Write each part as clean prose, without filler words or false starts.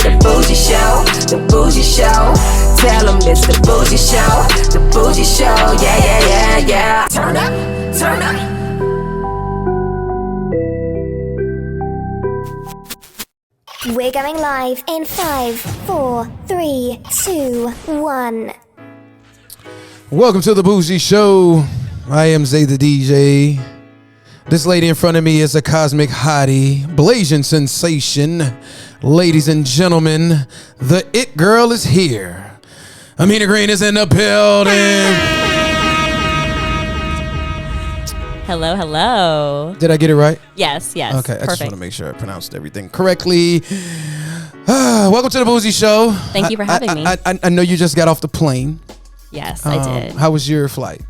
the Bougie Show, the Bougie Show. Tell them it's the Bougie Show, the Bougie Show. Yeah, yeah, yeah, yeah. Turn up, turn up. We're going live in 5, 4, 3, 2, 1. Welcome to the Bougie Show. I am Zay the DJ. This lady in front of me is a cosmic hottie, blazing sensation. Ladies and gentlemen, the It Girl is here. Ameena Green is in the building. Hello, hello. Did I get it right? Yes. Okay, I Perfect. just want to make sure I pronounced everything correctly. Welcome to the Bougie Show. Thank you for having me. I know you just got off the plane. Yes, I did. How was your flight?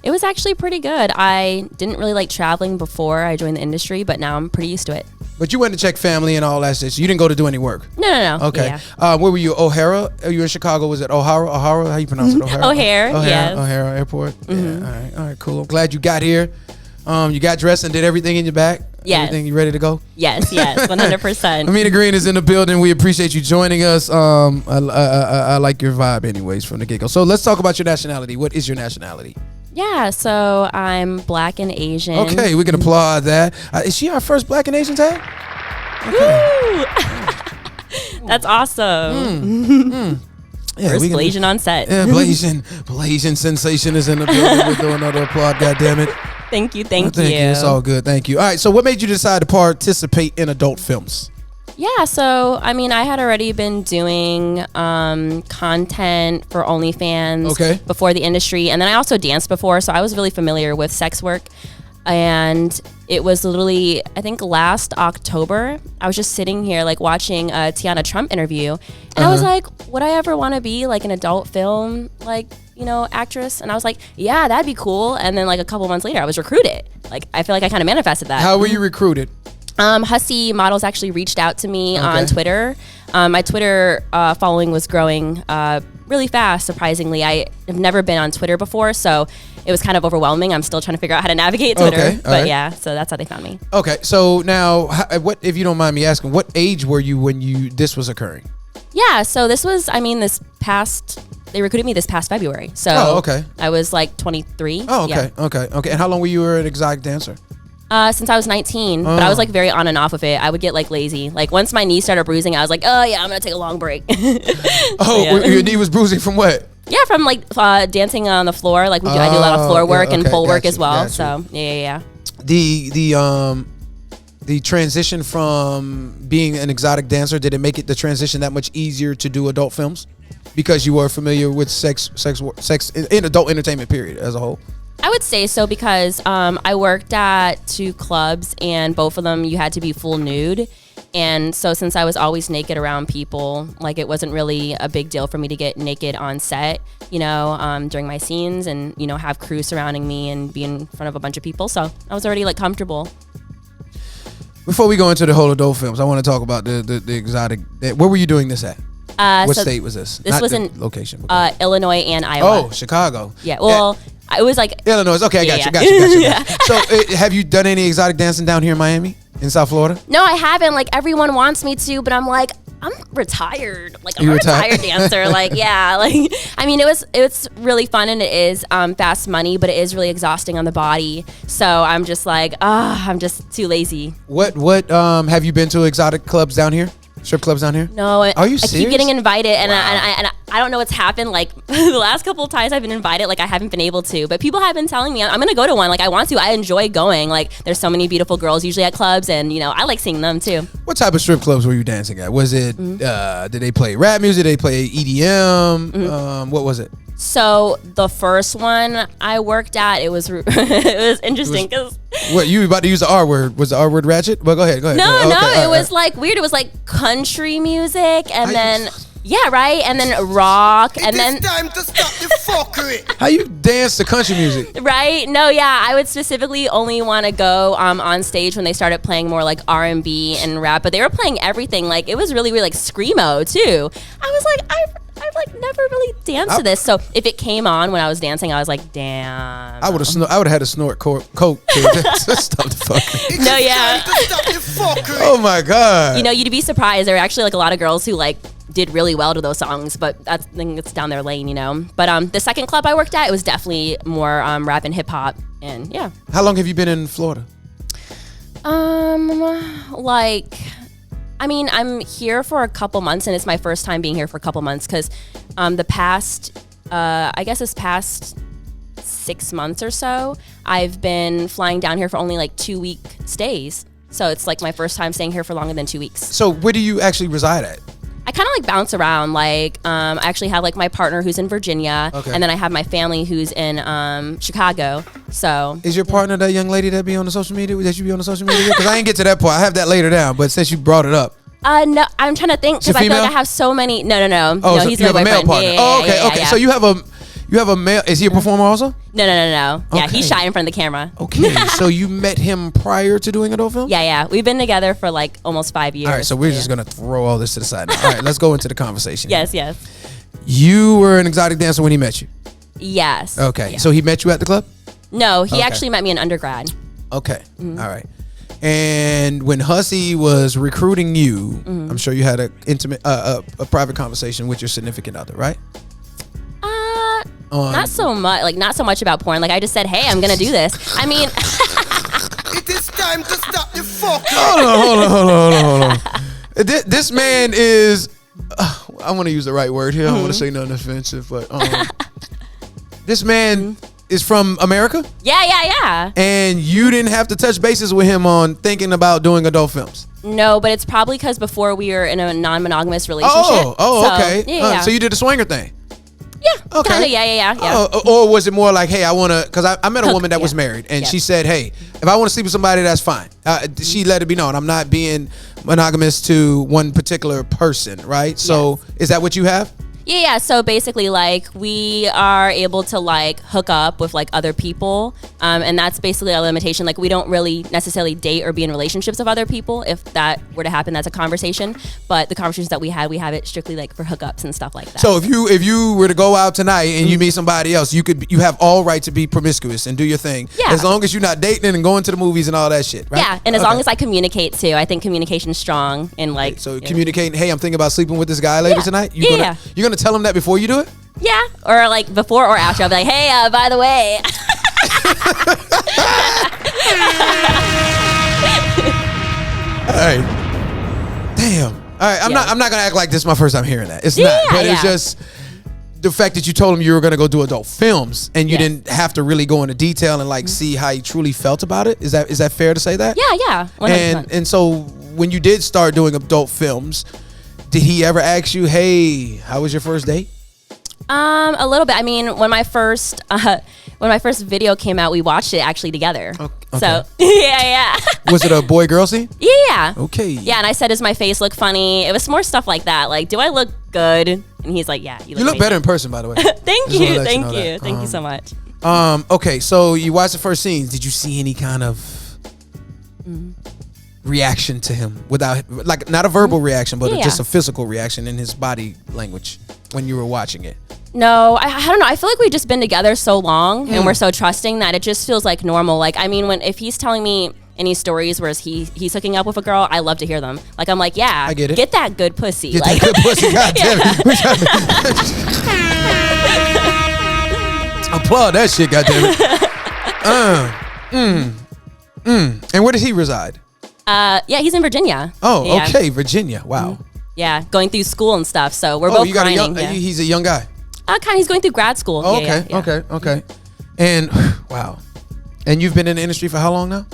It was actually pretty good. I didn't really like traveling before I joined the industry, but now I'm pretty used to it. But you went to check family and all that shit. So you didn't go to do any work? No. Okay. Yeah. Where were you? O'Hara? You in Chicago? Was it O'Hara? How you pronounce it? O'Hara? O'Hare, yes. O'Hara Airport. Yeah. All right. Cool. I'm glad you got here. You got dressed and did everything in your bag? Yes. Everything, you ready to go? Yes, 100%. Ameena Green is in the building. We appreciate you joining us. I like your vibe anyways from the get-go. So let's talk about your nationality. What is your nationality? Yeah, so I'm Black and Asian. Okay, we can applaud that. Is she our first Black and Asian tag? Okay. Woo! That's awesome. Yeah, First Blasian on set. Yeah, Blasian sensation is in the building. We're doing another applaud, goddammit. Thank you. It's all good. Thank you. All right, so what made you decide to participate in adult films? Yeah, so I mean, I had already been doing content for OnlyFans before the industry, and then I also danced before, so I was really familiar with sex work. And it was literally, I think last October, I was just sitting here like watching a Tiana Trump interview, and I was like, would I ever want to be like an adult film, like, you know, actress? And I was like, yeah, that'd be cool. And then like a couple months later, I was recruited. Like, I feel like I kind of manifested that. How were you recruited? Hussy Models actually reached out to me on Twitter. My Twitter following was growing really fast, surprisingly. I have never been on Twitter before, so it was kind of overwhelming. I'm still trying to figure out how to navigate Twitter. Yeah, so that's how they found me. Okay, so now, what, if you don't mind me asking, what age were you when this was occurring? Yeah, so this was, I mean, they recruited me this past February. So I was like 23. Oh, okay, yeah. Okay. And how long were you an exotic dancer? Since I was 19, but I was like very on and off of it. I would get like lazy. Like once my knee started bruising, I was like, oh yeah, I'm gonna take a long break. Your knee was bruising from what? Yeah, from like dancing on the floor. Like I do a lot of floor work and pole work as well. So yeah. The transition from being an exotic dancer, did it make it the transition that much easier to do adult films because you were familiar with sex in adult entertainment period as a whole? I would say so because I worked at 2 clubs and both of them you had to be full nude. And so since I was always naked around people, like it wasn't really a big deal for me to get naked on set, you know, during my scenes and, you know, have crew surrounding me and be in front of a bunch of people. So I was already like comfortable. Before we go into the whole adult films, I want to talk about the exotic. Where were you doing this at? What state was this? This was in location. Illinois and Iowa. Oh, Chicago. Yeah, well... It was like Illinois. Okay, I got you. Yeah. So, have you done any exotic dancing down here in Miami, in South Florida? No, I haven't. Like everyone wants me to, but I'm like, I'm retired. Like I'm a retired dancer. Like yeah. Like I mean, it's really fun and it is fast money, but it is really exhausting on the body. So I'm just like, I'm just too lazy. What have you been to exotic clubs down here? Strip clubs down here? No. Are you serious? I keep getting invited, and I don't know what's happened. Like the last couple of times I've been invited, like I haven't been able to. But people have been telling me I'm gonna go to one. Like I want to. I enjoy going. Like there's so many beautiful girls usually at clubs, and you know I like seeing them too. What type of strip clubs were you dancing at? Was it? Did they play rap music? Did they play EDM? What was it? So the first one I worked at, it was interesting because what you about to use the R word? Was the R word ratchet? Well, go ahead. No, it was like weird. It was like country music, and then yeah, right, and then rock, and then it's time to stop the fuckery. How you dance to country music? Right? No, yeah, I would specifically only want to go on stage when they started playing more like R&B and rap, but they were playing everything. Like it was really, really like screamo too. I was like, I've like never really danced to this. So if it came on when I was dancing, I was like, damn. I would have had to snort coke to stop the fucking. No, yeah. fuckery. Oh my God. You know, you'd be surprised. There are actually like a lot of girls who like did really well to those songs, but I think it's down their lane, you know. But the second club I worked at, it was definitely more rap and hip hop, and yeah. How long have you been in Florida? Like, I mean, I'm here for a couple months, and it's my first time being here for a couple months because the past, I guess this past 6 months or so, I've been flying down here for only like 2-week stays. So it's like my first time staying here for longer than 2 weeks. So where do you actually reside at? I kind of like bounce around. Like, I actually have like my partner who's in Virginia, and then I have my family who's in Chicago. So, is your partner that young lady that be on the social media? That you be on the social media? Because I ain't get to that point. I have that later down. But since you brought it up, no, I'm trying to think because I feel like I have so many. No. Oh, no, so he's you have my a male boyfriend. partner. Yeah, okay. yeah. So you have a male. Is he a performer also? No. Yeah, Okay. he's shy in front of the camera. Okay. So you met him prior to doing adult film? Yeah. We've been together for like almost 5 years. All right, so we're just gonna throw all this to the side now. All right, let's go into the conversation. Yes. You were an exotic dancer when he met you. Yes. Okay. Yeah. So he met you at the club? No, he actually met me in undergrad. Okay. All right. And when Hussey was recruiting you, I'm sure you had a intimate, a private conversation with your significant other, right? Not so much. Like not so much about porn. Like I just said, hey, I'm gonna do this. I mean, It is time to stop the fuckery. Hold on. This man is. I want to use the right word here. I don't want to say nothing offensive, but this man is from America. Yeah. And you didn't have to touch bases with him on thinking about doing adult films. No, but it's probably because before we were in a non-monogamous relationship. Okay. Yeah. So you did a swinger thing. Yeah. Okay. Kind of. Yeah. Or was it more like, hey, I want to? Because I met a woman that was married, and she said, hey, if I want to sleep with somebody, that's fine. She let it be known I'm not being monogamous to one particular person, right? So is that what you have? Yeah. So basically, like, we are able to like hook up with like other people, and that's basically our limitation. Like, we don't really necessarily date or be in relationships with other people. If that were to happen, that's a conversation. But the conversations that we have it strictly like for hookups and stuff like that. So if you were to go out tonight and you meet somebody else, you have all right to be promiscuous and do your thing. Yeah. As long as you're not dating and going to the movies and all that shit, right? Yeah, and as long as I communicate too, I think communication's strong and like. So communicating, hey, I'm thinking about sleeping with this guy later tonight. You're gonna tell him that before you do it? Yeah, or like before or after. I'll be like, hey, by the way. All right. Damn. All right. I'm not gonna act like this is my first time hearing that. It's not. But it's just the fact that you told him you were gonna go do adult films and you didn't have to really go into detail and like see how he truly felt about it. Is that fair to say that? Yeah. 100%. And so when you did start doing adult films, did he ever ask you, hey, how was your first date? A little bit. I mean, when my first video came out, we watched it actually together. Okay. So yeah. Was it a boy-girl scene? Yeah. Okay. Yeah, and I said, does my face look funny? It was more stuff like that. Like, do I look good? And he's like, yeah. You look better in person, by the way. Thank you. Thank you so much. Okay, so you watched the first scenes. Did you see any kind of reaction to him without, like, not a verbal reaction, but just a physical reaction in his body language when you were watching it? No, I don't know. I feel like we've just been together so long and we're so trusting that it just feels like normal. Like, I mean, if he's telling me any stories where he's hooking up with a girl, I love to hear them. Like, I'm like, yeah, I get it. Get that good pussy. Get like, that good pussy. God damn it. Applaud that shit, God damn it. And where does he reside? Yeah, he's in Virginia. Oh, yeah. Okay, Virginia. Wow. Yeah, going through school and stuff. So we're both grinding. He's a young guy. He's going through grad school. Oh, okay. And wow. And you've been in the industry for how long now?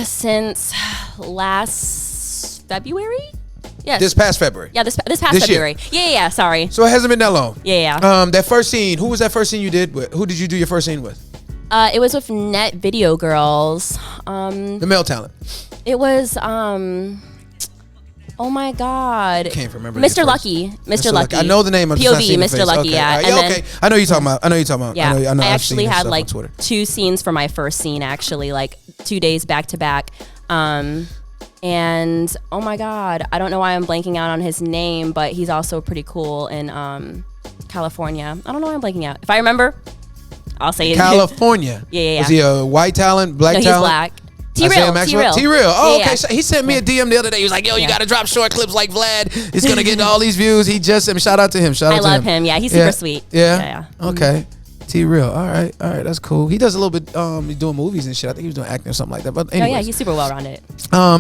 Since last February. Yes. This past February. Yeah, this past February. Yeah. Sorry. So it hasn't been that long. Yeah. That first scene. Who was that first scene you did with? Who did you do your first scene with? It was with Net Video Girls. The male talent. It was oh my God. Can't remember. Mr. Lucky. Mr. Lucky. I know the name of POV, Mr. Lucky, yeah. Right. And okay. I know you're talking about. Yeah. I know I actually had like 2 scenes for my first scene, actually, like 2 days back to back. And oh my God, I don't know why I'm blanking out on his name, but he's also pretty cool in California. I don't know why I'm blanking out. If I remember, I'll say it. California. Yeah. Was he a white talent, black talent? No, he's black. T-Real. T-Real. Oh, okay. Yeah. So he sent me a DM the other day. He was like, yo, you got to drop short clips like Vlad. It's going to get all these views. He just, shout out to him. I love him. Yeah, he's super sweet. Yeah. Okay. T-Real. All right. That's cool. He does a little bit, he's doing movies and shit. I think he was doing acting or something like that. But anyways. Oh, yeah, he's super well-rounded.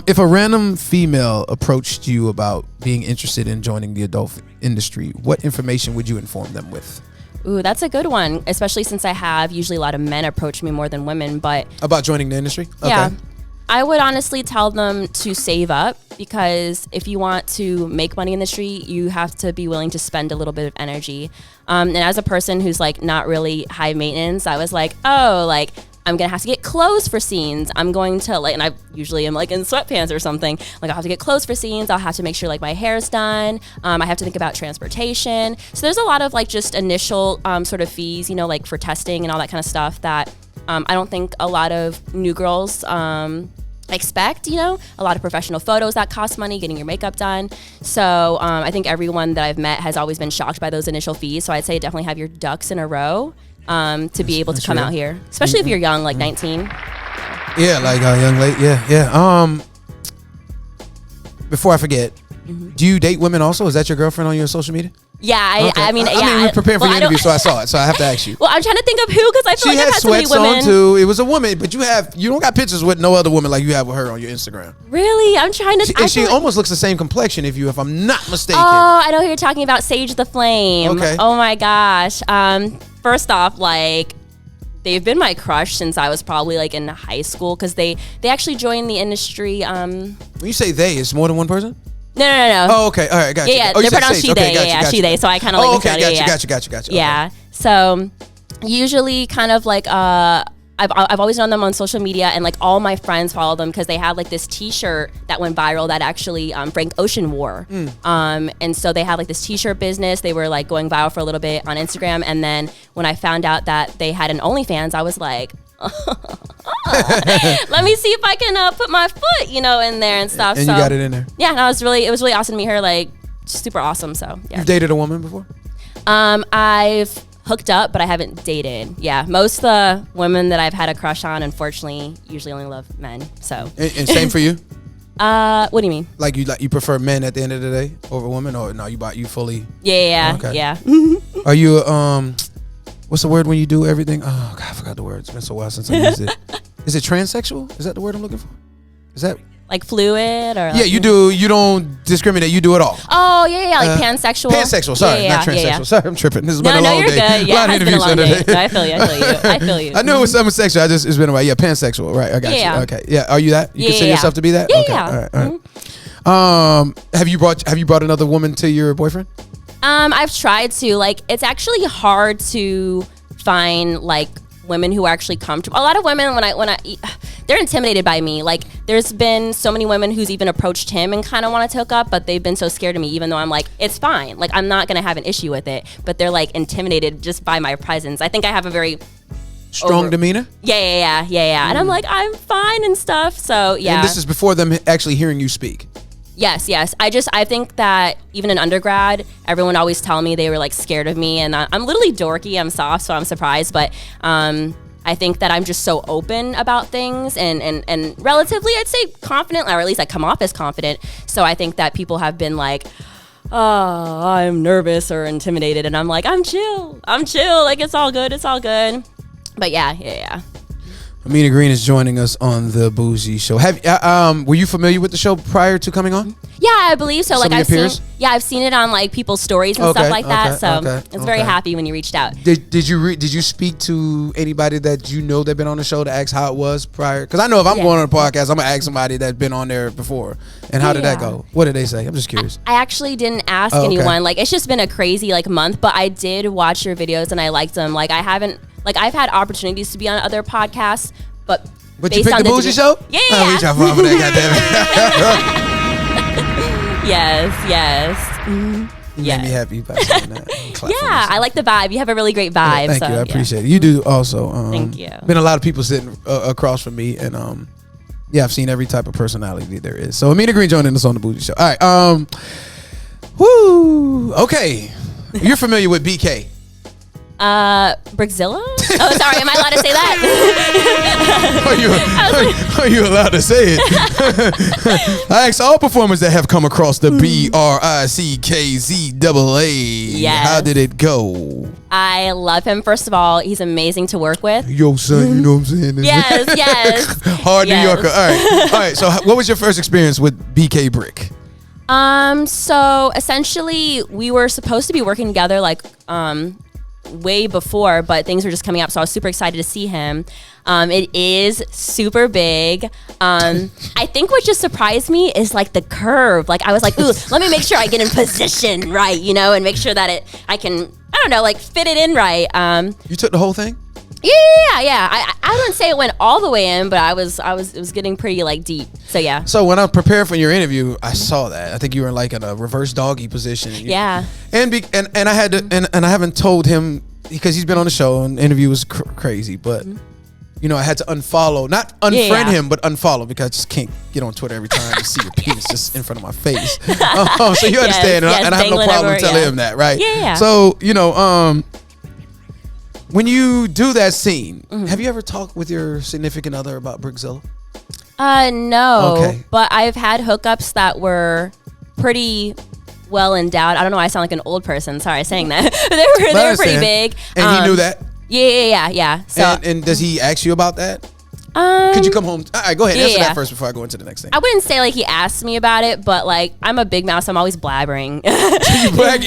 If a random female approached you about being interested in joining the adult industry, what information would you inform them with? Ooh, that's a good one, especially since I have usually a lot of men approach me more than women. But about joining the industry? Okay. Yeah. I would honestly tell them to save up, because if you want to make money in the street, you have to be willing to spend a little bit of energy. And as a person who's like not really high maintenance, I was like, I'm gonna have to get clothes for scenes. I'm going to and I usually am like in sweatpants or something. Like I'll have to get clothes for scenes. I'll have to make sure like my hair's done. I have to think about transportation. So there's a lot of like just initial sort of fees, like for testing and all that kind of stuff that I don't think a lot of new girls expect. A lot of professional photos that cost money, getting your makeup done. So I think everyone that I've met has always been shocked by those initial fees. So I'd say definitely have your ducks in a row. To be able to come out here, especially if you're young, like 19. Yeah, like a young lady. Yeah. Before I forget, do you date women also? Is that your girlfriend on your social media? Yeah, okay. I mean, we're preparing for your interview, so I saw it. So I have to ask you. Well, I'm trying to think of who, because I feel like I've had so many women. She had sweats on too. It was a woman, but you don't got pictures with no other woman like you have with her on your Instagram. Really? I'm trying to. She almost looks the same complexion if I'm not mistaken. Oh, I know who you're talking about. Sage the Flame. Okay. Oh my gosh. First off, they've been my crush since I was probably like in high school, because they actually joined the industry. When you say they, it's more than one person? No. Oh, okay. All right, gotcha. Yeah, they're pronounced she, they. Yeah, she, they. So I kind of like. Okay, gotcha. Yeah. Okay. So usually, kind of like I've always known them on social media, and like all my friends follow them because they had like this T-shirt that went viral that actually Frank Ocean wore. And so they had like this T-shirt business. They were like going viral for a little bit on Instagram, and then when I found out that they had an OnlyFans, I was like, let me see if I can put my foot, in there and stuff. And so, you got it in there. Yeah, and it was really awesome to meet her. Like super awesome. So yeah. You've dated a woman before? I've hooked up, but I haven't dated. Yeah, most of the women that I've had a crush on, unfortunately, usually only love men. So and same for you? What do you mean? Like you prefer men at the end of the day over women, or no? You fully? Yeah. Okay. Yeah. Are you what's the word when you do everything? Oh God, I forgot the word. It's been so while since I used it. Is it transsexual? Is that the word I'm looking for? Is that like fluid or? Yeah, you do. You don't discriminate. You do it all. Oh yeah, like pansexual. Pansexual. Sorry, not transsexual. Yeah. Sorry, I'm tripping. This has been a long you're day. Good. Yeah, it's been a long day. No, I feel you. I knew it was something sexual. It's been a while. Yeah, pansexual. Right. I got you. Okay. Yeah. Are you that? You consider yourself to be that? Yeah. Okay. All right. Have you brought another woman to your boyfriend? I've tried to. Like, it's actually hard to find like women who are actually comfortable. A lot of women, when I they're intimidated by me. Like, there's been so many women who's even approached him and kind of wanted to hook up, but they've been so scared of me, even though I'm like, it's fine. Like, I'm not gonna have an issue with it, but they're like intimidated just by my presence. I think I have a very strong demeanor. Yeah. And I'm like, I'm fine and stuff. So yeah. And this is before them actually hearing you speak. Yes. I think that even in undergrad, everyone always tell me they were like scared of me, and I'm literally dorky. I'm soft, so I'm surprised. But I think that I'm just so open about things and relatively, I'd say, confident, or at least I come off as confident. So I think that people have been like, oh, I'm nervous or intimidated, and I'm like, I'm chill. Like, it's all good. But yeah. Ameena Green is joining us on the Bougie Show. Were you familiar with the show prior to coming on? Yeah, I believe so. Some like I've seen it on like people's stories and stuff like that. So I was very happy when you reached out. Did you speak to anybody that you know that been on the show to ask how it was prior? Because I know if I'm going on a podcast, I'm gonna ask somebody that's been on there before. And how did that go? What did they say? I'm just curious. I actually didn't ask anyone. Like, it's just been a crazy like month, but I did watch your videos and I liked them. Like, I've had opportunities to be on other podcasts, but you picked the Bougie Show? Yeah. We try for that, Yes. You made me happy by saying that. Yeah, I like the vibe. You have a really great vibe. Thank you. I appreciate it. You do also. Thank you. Been a lot of people sitting across from me, and I've seen every type of personality there is. So Ameena Green joining us on the Bougie Show. All right. Okay. You're familiar with BK? Brickzilla? Oh, sorry. Am I allowed to say that? Are you allowed to say it? I asked all performers that have come across the BRICKZAA. Yes. How did it go? I love him. First of all, he's amazing to work with. Yo, son, you know what I'm saying? Yes. Hard New Yorker. All right. So, what was your first experience with BK Brick? So essentially, we were supposed to be working together like way before, but things were just coming up. So I was super excited to see him. It is super big. I think what just surprised me is like the curve. Like I was like, ooh, let me make sure I get in position right, and make sure that I can, I don't know, like fit it in right. You took the whole thing? Yeah. I wouldn't say it went all the way in, but it was getting pretty like deep. So yeah. So when I prepared for your interview, I saw that. I think you were like in a reverse doggy position. Yeah. And I had to, and I haven't told him because he's been on the show and the interview was crazy, but I had to unfollow, not unfriend him, but unfollow because I just can't get on Twitter every time to see your penis just in front of my face. So you understand, and I have no problem telling him that, right? Yeah. So when you do that scene, have you ever talked with your significant other about Brickzilla? No. Okay. But I've had hookups that were pretty well endowed. I don't know why I sound like an old person. Sorry saying that. they were pretty big. And he knew that? Yeah. So and does he ask you about that? Could you come home? All right, go ahead. Answer that first before I go into the next thing. I wouldn't say like he asked me about it, but like I'm a big mouth, so I'm always blabbering. You brag.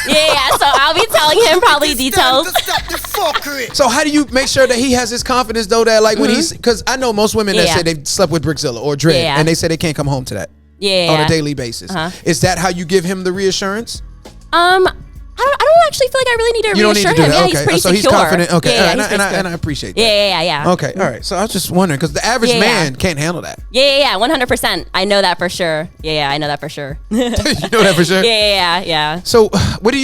Yeah. So I'll be telling him probably details. So how do you make sure that he has his confidence though that like when he's, because I know most women that say they slept with Brickzilla or Dread and they say they can't come home to that on a daily basis. Is that how you give him the reassurance? I don't actually feel like I really need to reassure him. Yeah, he's pretty secure. He's confident. Okay, and I appreciate that. Yeah. Okay, all right. So I was just wondering because the average man can't handle that. Yeah, 100%. I know that for sure. Yeah, I know that for sure. You know that for sure. Yeah. So what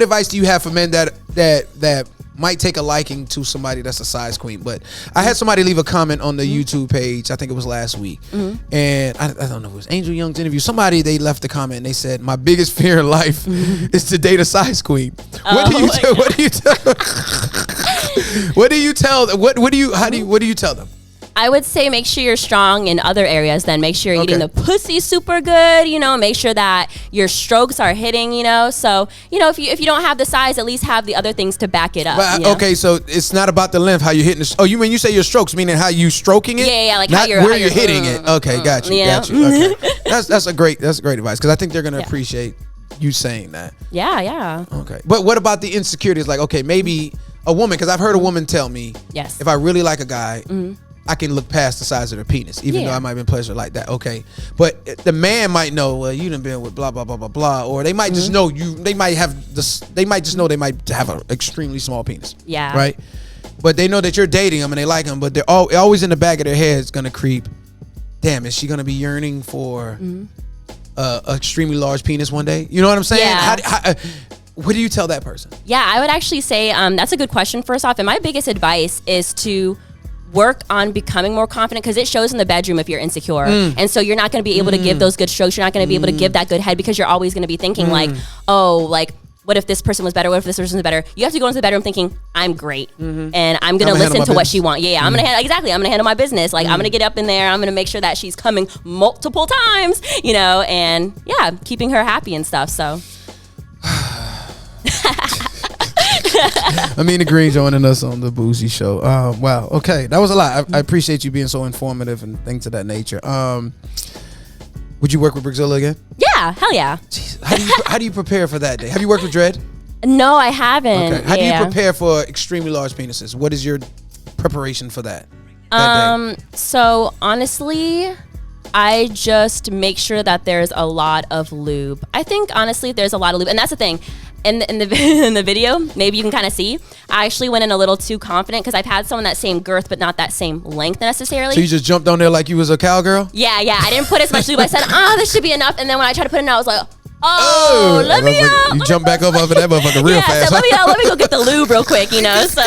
advice do you have for men that might take a liking to somebody that's a size queen? But I had somebody leave a comment on the YouTube page, I think it was last week, and I don't know, it was Angel Young's interview. Somebody, they left a comment and they said, my biggest fear in life is to date a size queen. What do you tell them? I would say make sure you're strong in other areas. Then make sure you're eating the pussy super good. Make sure that your strokes are hitting. So if you don't have the size, at least have the other things to back it up. But, okay, so it's not about the length, how you're hitting. You mean you say your strokes, meaning how you stroking it? Yeah, like not how you're where you're hitting it. Okay, got you. Okay, that's great advice because I think they're gonna appreciate you saying that. Yeah. Okay, but what about the insecurities? Like, okay, maybe a woman, because I've heard a woman tell me, if I really like a guy. I can look past the size of their penis, even though I might have been pleasure like that. Okay, but the man might know, well, you done been with blah blah blah blah blah, or they might just know you. They might have this. They might just know they might have an extremely small penis. Yeah. Right. But they know that you're dating them and they like them, but they're always in the back of their head is gonna creep. Damn, is she gonna be yearning for a extremely large penis one day? You know what I'm saying? Yeah. What do you tell that person? Yeah, I would actually say that's a good question. First off, and my biggest advice is to work on becoming more confident because it shows in the bedroom if you're insecure. And so you're not going to be able to give those good strokes. You're not going to be able to give that good head because you're always going to be thinking like, oh, like, what if this person was better? What if this person was better? You have to go into the bedroom thinking, I'm great. And I'm going to listen to what she wants. Yeah, I'm going to handle my business. Like, I'm going to get up in there. I'm going to make sure that she's coming multiple times, and keeping her happy and stuff. So. Ameena Green joining us on the Bougie Show. Wow. Okay, that was a lot. I appreciate you being so informative and things of that nature. Would you work with Brickzilla again? Yeah, hell yeah. Jeez, how do you prepare for that day? Have you worked with Dread? No, I haven't. Okay. How do you prepare for extremely large penises? What is your preparation for that day? So honestly, I just make sure that there's a lot of lube. I think honestly there's a lot of lube, and that's the thing. In the video, maybe you can kind of see, I actually went in a little too confident because I've had someone that same girth but not that same length necessarily. So you just jumped on there like you was a cowgirl? Yeah. I didn't put as much lube. I said, this should be enough. And then when I tried to put it in, I was like, let me you jump back up off of that motherfucker real fast. So let me go get the lube real quick, So.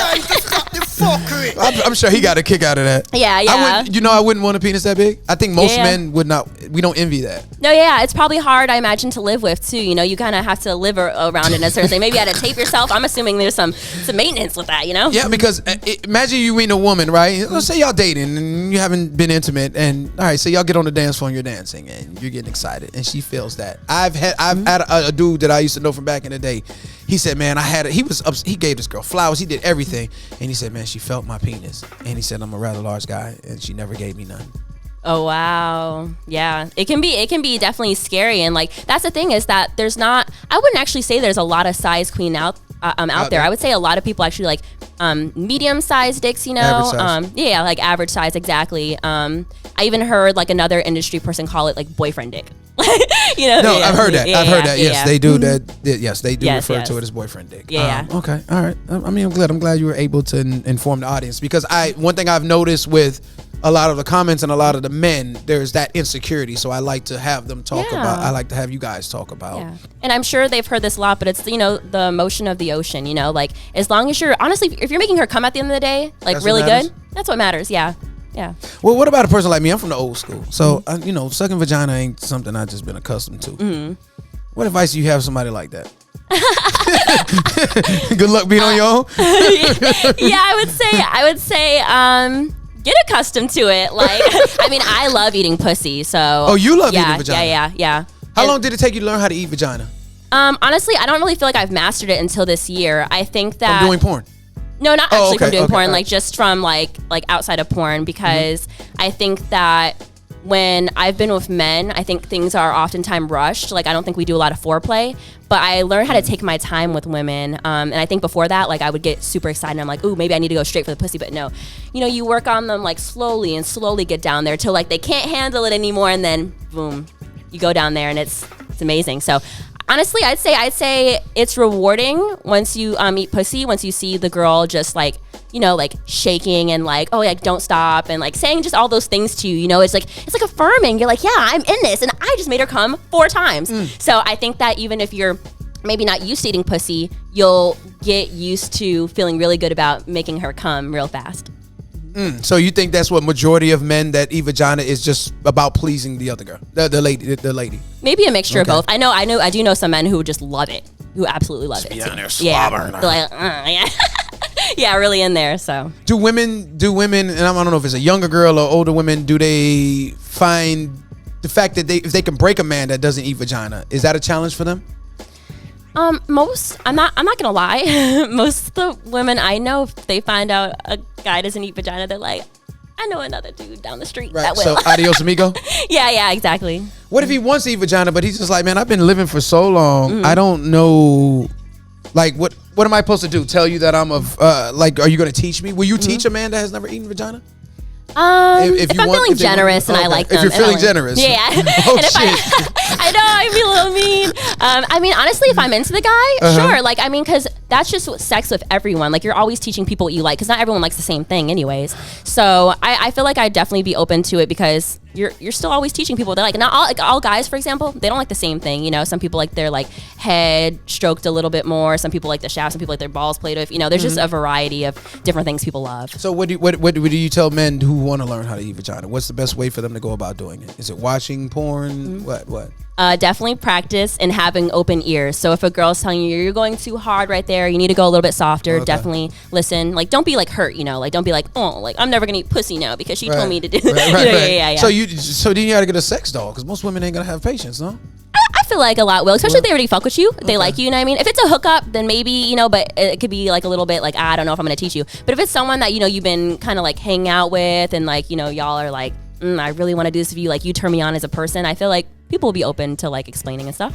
fuckery. I'm sure he got a kick out of that. Yeah. I wouldn't want a penis that big. I think most men would not. We don't envy that. No, yeah, it's probably hard, I imagine, to live with too. You kind of have to live around it in a certain thing. Maybe you had to tape yourself. I'm assuming there's some maintenance with that, Yeah, because imagine you meet a woman, right? Let's say y'all dating and you haven't been intimate, and all right, so y'all get on the dance floor and you're dancing and you're getting excited, and she feels that. I've had a dude that I used to know from back in the day. He said, man, he gave this girl flowers, he did everything, and he said, man, she felt my penis, and he said, I'm a rather large guy, and she never gave me none. Oh wow, yeah, it can be definitely scary, and like that's the thing is that I wouldn't actually say there's a lot of size queen out there. I would say a lot of people actually like medium sized dicks, average size. Yeah, like average size, exactly. I even heard like another industry person call it like boyfriend dick. No, I've heard that. Yes, they do that. Yes, they do refer to it as boyfriend dick. Yeah. Okay. All right. I mean, I'm glad you were able to inform the audience, because one thing I've noticed with a lot of the comments and a lot of the men, there's that insecurity. So I like to have them talk about. I like to have you guys talk about. Yeah. And I'm sure they've heard this a lot, but it's the motion of the ocean. Like as long as you're honestly, if you're making her come at the end of the day, like that's really good, that's what matters. Yeah. Yeah. Well, what about a person like me? I'm from the old school, so sucking vagina ain't something I've just been accustomed to. Mm-hmm. What advice do you have somebody like that? Good luck being on your own. Yeah, I would say, get accustomed to it. Like, I mean, I love eating pussy, so. Oh, you love eating vagina? Yeah. How long did it take you to learn how to eat vagina? Honestly, I don't really feel like I've mastered it until this year. I think that from doing porn. No, not actually from doing porn, like just from like outside of porn, because I think that when I've been with men, I think things are oftentimes rushed. Like I don't think we do a lot of foreplay, but I learned how to take my time with women. And I think before that, like I would get super excited. I'm like, ooh, maybe I need to go straight for the pussy, but no. You work on them like slowly get down there till like they can't handle it anymore, and then boom, you go down there and it's amazing. So honestly, I'd say it's rewarding once you eat pussy, once you see the girl just like, like shaking and like, oh, like don't stop, and like saying just all those things to you. It's like affirming. You're like, yeah, I'm in this, and I just made her come 4 times. So I think that even if you're maybe not used to eating pussy, you'll get used to feeling really good about making her come real fast. So you think that's what majority of men that eat vagina is, just about pleasing the other girl, the lady? Maybe a mixture of both. I do know some men who just love it, who absolutely love it. Yeah, they're slobbering. They're like, yeah. Yeah, really in there. So do women, and I don't know if it's a younger girl or older women, do they find the fact that if they can break a man that doesn't eat vagina, is that a challenge for them? I'm not gonna lie. Most of the women I know, if they find out a guy doesn't eat vagina, they're like, I know another dude down the street that will. So adios amigo. Yeah, exactly. What if he wants to eat vagina, but he's just like, man, I've been living for so long, I don't know, like what am I supposed to do? Tell you that I'm are you gonna teach me? Will you teach a man that has never eaten vagina? If I'm feeling generous and I like them. If you're feeling generous. Yeah. Oh, and if shit. I know, I feel a little mean. I mean, honestly, if I'm into the guy, sure. Like, I mean, because that's just sex with everyone. Like, you're always teaching people what you like, because not everyone likes the same thing anyways. So I feel like I'd definitely be open to it, because you're still always teaching people. They're like, not all guys, for example, they don't like the same thing. Some people like their like head stroked a little bit more. Some people like the shaft. Some people like their balls played with. There's just a variety of different things people love. So what do you tell men who want to learn how to eat vagina? What's the best way for them to go about doing it? Is it watching porn? What? Definitely practice and having open ears. So if a girl's telling you you're going too hard right there, you need to go a little bit softer. Okay. Definitely listen. Like, don't be like hurt. Like, don't be like, oh, like I'm never gonna eat pussy now because she told me to do. Right. Yeah. So then you gotta get a sex doll, because most women ain't gonna have patience, no? I feel like a lot will, especially if they already fuck with you. They like you, you know what I mean? If it's a hookup, then maybe, but it could be like a little bit like, I don't know if I'm going to teach you. But if it's someone that, you've been kind of like hanging out with, and like, y'all are like, I really want to do this with you. Like, you turn me on as a person. I feel like people will be open to like explaining and stuff.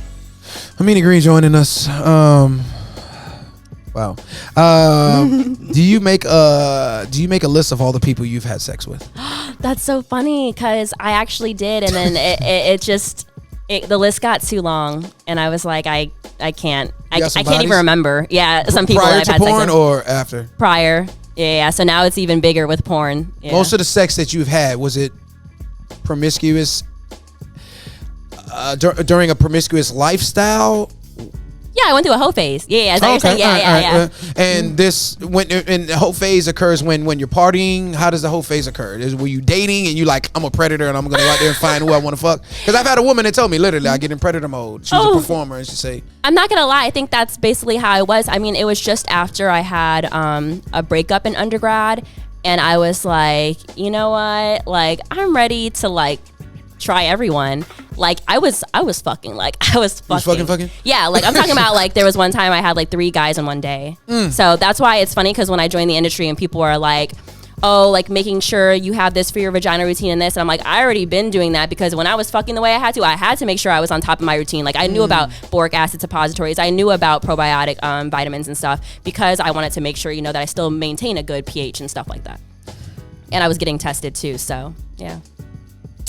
Ameena Green joining us. Wow. Do you make a list of all the people you've had sex with? That's so funny, because I actually did. And then it just... the list got too long, and I was like, I can't even remember. Yeah, some people prior I've to had porn sex with. Or after? Prior, yeah. So now it's even bigger with porn. Yeah. Most of the sex that you've had, was it promiscuous? During a promiscuous lifestyle? Yeah, I went through a hoe phase. Yeah, is that what you're saying? Yeah. And this and the hoe phase occurs when you're partying. How does the hoe phase occur? Were you dating and you like, I'm a predator and I'm gonna go out there and find who I want to fuck? Because I've had a woman that told me literally I get in predator mode. She's a performer and she say, I'm not gonna lie, I think that's basically how I was. I mean, it was just after I had a breakup in undergrad, and I was like, you know what? Like, I'm ready to like try everyone. Like I was fucking. Fucking? Yeah, like I'm talking about like there was one time I had like 3 guys in one day. So that's why it's funny, because when I joined the industry and people are like, oh, like making sure you have this for your vagina routine and this, and I'm like, I already been doing that, because when I was fucking the way I had to make sure I was on top of my routine. Like I knew about boric acid suppositories, I knew about probiotic vitamins and stuff, because I wanted to make sure, you know, that I still maintain a good pH and stuff like that. And I was getting tested too, so yeah.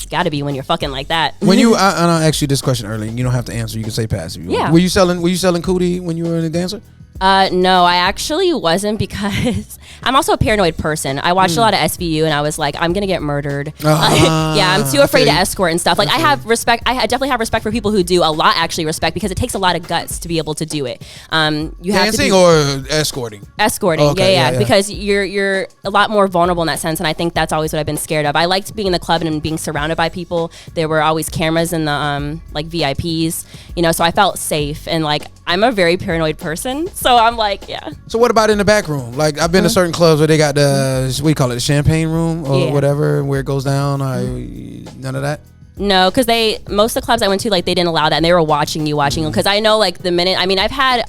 Gotta be when you're fucking like that. When you, I asked you this question earlier, and you don't have to answer. You can say pass if you want. Yeah. Were you selling cootie when you were a dancer? No, I actually wasn't, because I'm also a paranoid person. I watched a lot of SVU and I was like, I'm gonna get murdered. Yeah, I'm too afraid to escort and stuff. Like I have respect. I definitely have respect for people who do. A lot actually respect, because it takes a lot of guts to be able to do it. You have dancing to or escorting? Escorting, okay, yeah, because you're a lot more vulnerable in that sense, and I think that's always what I've been scared of. I liked being in the club and being surrounded by people. There were always cameras in the like VIPs, you know, so I felt safe. And like I'm a very paranoid person, so I'm like, yeah. So what about in the back room? Like I've been to certain clubs where they got the we call it the champagne room or whatever, where it goes down. None of that. No, because most of the clubs I went to, like they didn't allow that, and they were watching you. Because I know, like the minute, I mean, I've had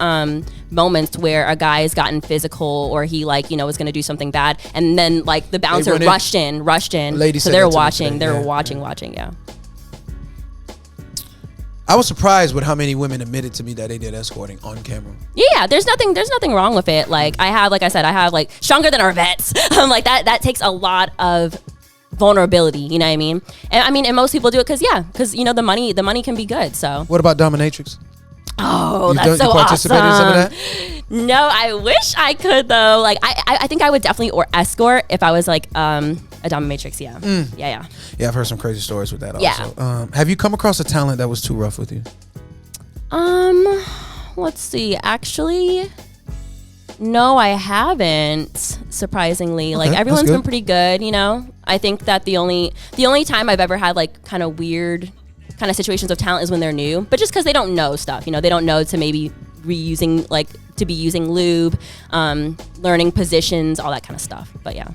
moments where a guy has gotten physical, or he like, you know, was gonna do something bad, and then like the bouncer rushed in. Lady so they're watching. They were watching. Yeah. I was surprised with how many women admitted to me that they did escorting on camera. Yeah, there's nothing wrong with it. Like I have like stronger than our vets. Like that takes a lot of vulnerability, you know what I mean? And most people do it because you know the money can be good. So what about dominatrix? Oh, that's so awesome. In some of that? No, I wish I could though. Like I think I would definitely escort if I was like a dominatrix. Yeah. Yeah, I've heard some crazy stories with that also. Have you come across a talent that was too rough with you? Let's see. Actually, no, I haven't. Surprisingly, like everyone's been pretty good. You know, I think that the only time I've ever had like kind of weird kind of situations of talent is when they're new, but just because they don't know stuff. You know, they don't know to maybe reusing like to be using lube, learning positions, all that kind of stuff. But yeah.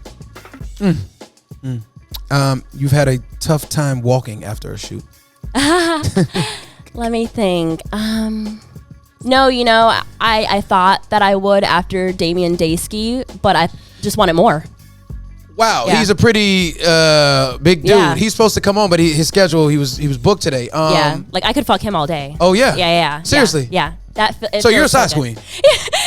You've had a tough time walking after a shoot. Let me think. No, you know, I thought that I would after Damien Daysky, but I just wanted more. Wow, he's a pretty big dude. Yeah. He's supposed to come on, but his schedule, he was booked today. Like I could fuck him all day. Oh yeah, yeah. Seriously, yeah. So you're a size queen.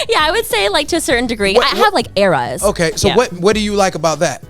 Yeah, I would say like to a certain degree. I have like eras. Okay, so what do you like about that?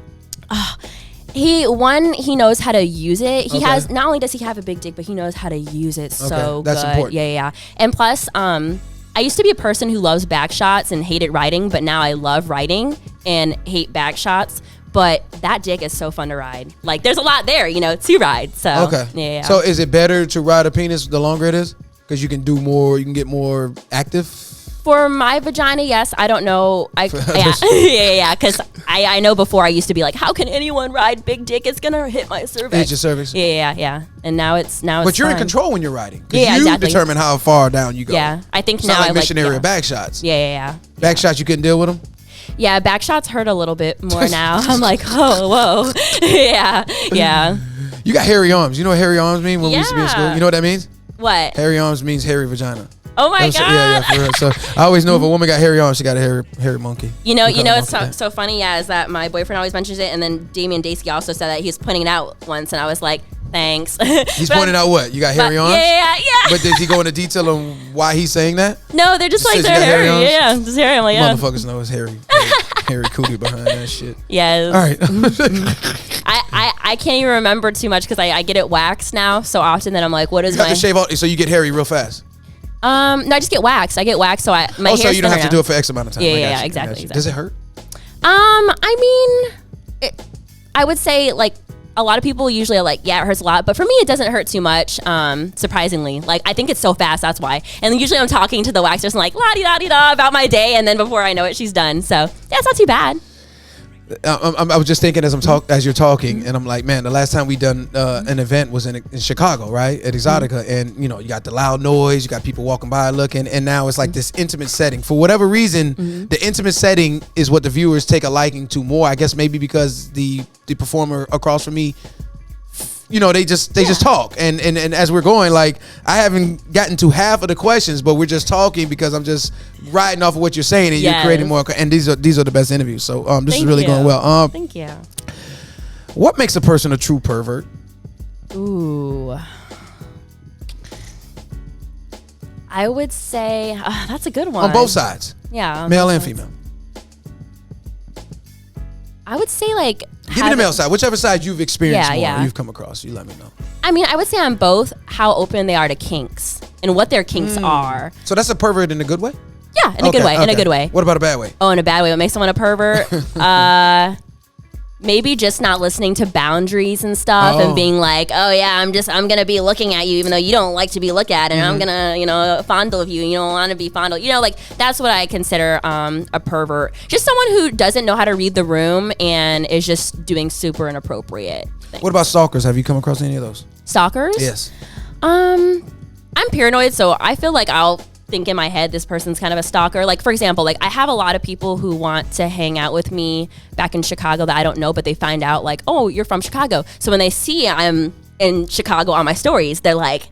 He knows how to use it. He has, not only does he have a big dick, but he knows how to use it so that's good. Important. Yeah. And plus, I used to be a person who loves back shots and hated riding, but now I love riding and hate back shots. But that dick is so fun to ride. Like there's a lot there, you know, to ride. So yeah. So is it better to ride a penis the longer it is? Because you can do more, you can get more active? For my vagina, yes. I don't know. Yeah. Because I know before I used to be like, how can anyone ride big dick? It's gonna hit my cervix. Hit your cervix. Yeah. And now it's But you're fun. in control when you're riding. Yeah, you exactly. determine how far down you go. Yeah, I think it's now not like I missionary back shots. Yeah. Back shots, you couldn't deal with them. Yeah, back shots hurt a little bit more now. I'm like, oh, whoa. Yeah. You got hairy arms. You know what hairy arms mean when we used to be in school? You know what that means? What? Hairy arms means hairy vagina. Oh my God. Yeah, for real. So I always know if a woman got hairy arms, she got a hairy monkey. You know, it's so funny, is that my boyfriend always mentions it, and then Damien Daysky also said that he was pointing it out once, and I was like, thanks. He's pointing out what? You got hairy arms? Yeah. But did he go into detail on why he's saying that? No, they're just like, they're hairy. Yeah, just hairy. I'm like, yeah. Motherfuckers know it's hairy. Hairy cootie behind that shit. Yes. All right. I can't even remember too much because I get it waxed now so often that I'm like, what is you have to shave all, so you get hairy real fast? No, I just get waxed. I get waxed, so my hair's so you don't have to now. do it for X amount of time. Yeah, exactly. Does it hurt? I mean, I would say like a lot of people usually are like, yeah, it hurts a lot. But for me, it doesn't hurt too much, surprisingly. Like, I think it's so fast, that's why. And then usually I'm talking to the wax person like, la-di-da-di-da, about my day. And then before I know it, she's done. So, yeah, it's not too bad. I was just thinking as you're talking, and I'm like, man, the last time we done an event was in Chicago, right, at Exotica, and you got the loud noise, you got people walking by looking, and now it's like this intimate setting. For whatever reason, the intimate setting is what the viewers take a liking to more. I guess maybe because the performer across from me, they just talk, and as we're going, like, I haven't gotten to half of the questions, but we're just talking because I'm just riding off of what you're saying, and you're creating more. And these are the best interviews. So this is really going well. Thank you. What makes a person a true pervert? Ooh, I would say that's a good one On both sides. Yeah, male and female. I would say like. Give me the male side, whichever side you've experienced more, you've come across. You let me know. I mean, I would say on both how open they are to kinks and what their kinks are. So that's a pervert in a good way? Yeah, in a good way. In a good way. What about a bad way? Oh, in a bad way. What makes someone a pervert? Maybe just not listening to boundaries and stuff and being like, oh yeah, I'm going to be looking at you even though you don't like to be looked at, and I'm going to, fondle of you and you don't want to be fondled. Like, that's what I consider a pervert. Just someone who doesn't know how to read the room and is just doing super inappropriate things. What about stalkers? Have you come across any of those? Stalkers? Yes. I'm paranoid, so I feel like I'll think in my head this person's kind of a stalker. Like, for example, like, I have a lot of people who want to hang out with me back in Chicago that I don't know, but they find out like, oh, you're from Chicago. So when they see I'm in Chicago on my stories, they're like,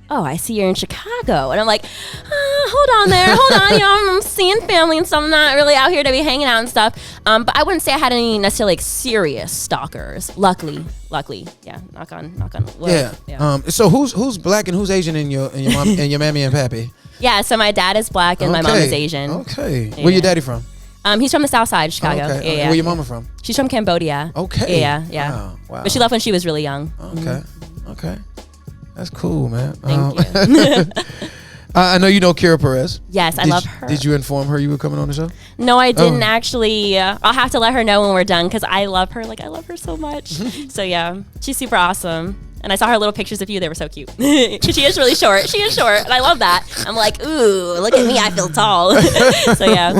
oh, I see you're in Chicago. And I'm like, hold on there, hold on. I'm seeing family and stuff. I'm not really out here to be hanging out and stuff. But I wouldn't say I had any necessarily like serious stalkers. Luckily. Yeah. Knock on wood. Yeah. So who's black and who's Asian in your mom and your mammy and pappy? Yeah, so my dad is black and my mom is Asian. Okay. Yeah. Where your daddy from? He's from the south side of Chicago. Okay. Yeah. Where your mama from? She's from Cambodia. Okay. Yeah. Wow. But she left when she was really young. Okay. That's cool, man. Thank you. I know you know Kira Perez. Yes, I love her. Did you inform her you were coming on the show? No, I didn't actually. I'll have to let her know when we're done because I love her. Like, I love her so much. So, yeah, she's super awesome. And I saw her little pictures of you. They were so cute. She is really short. She is short. And I love that. I'm like, ooh, look at me. I feel tall. So, yeah.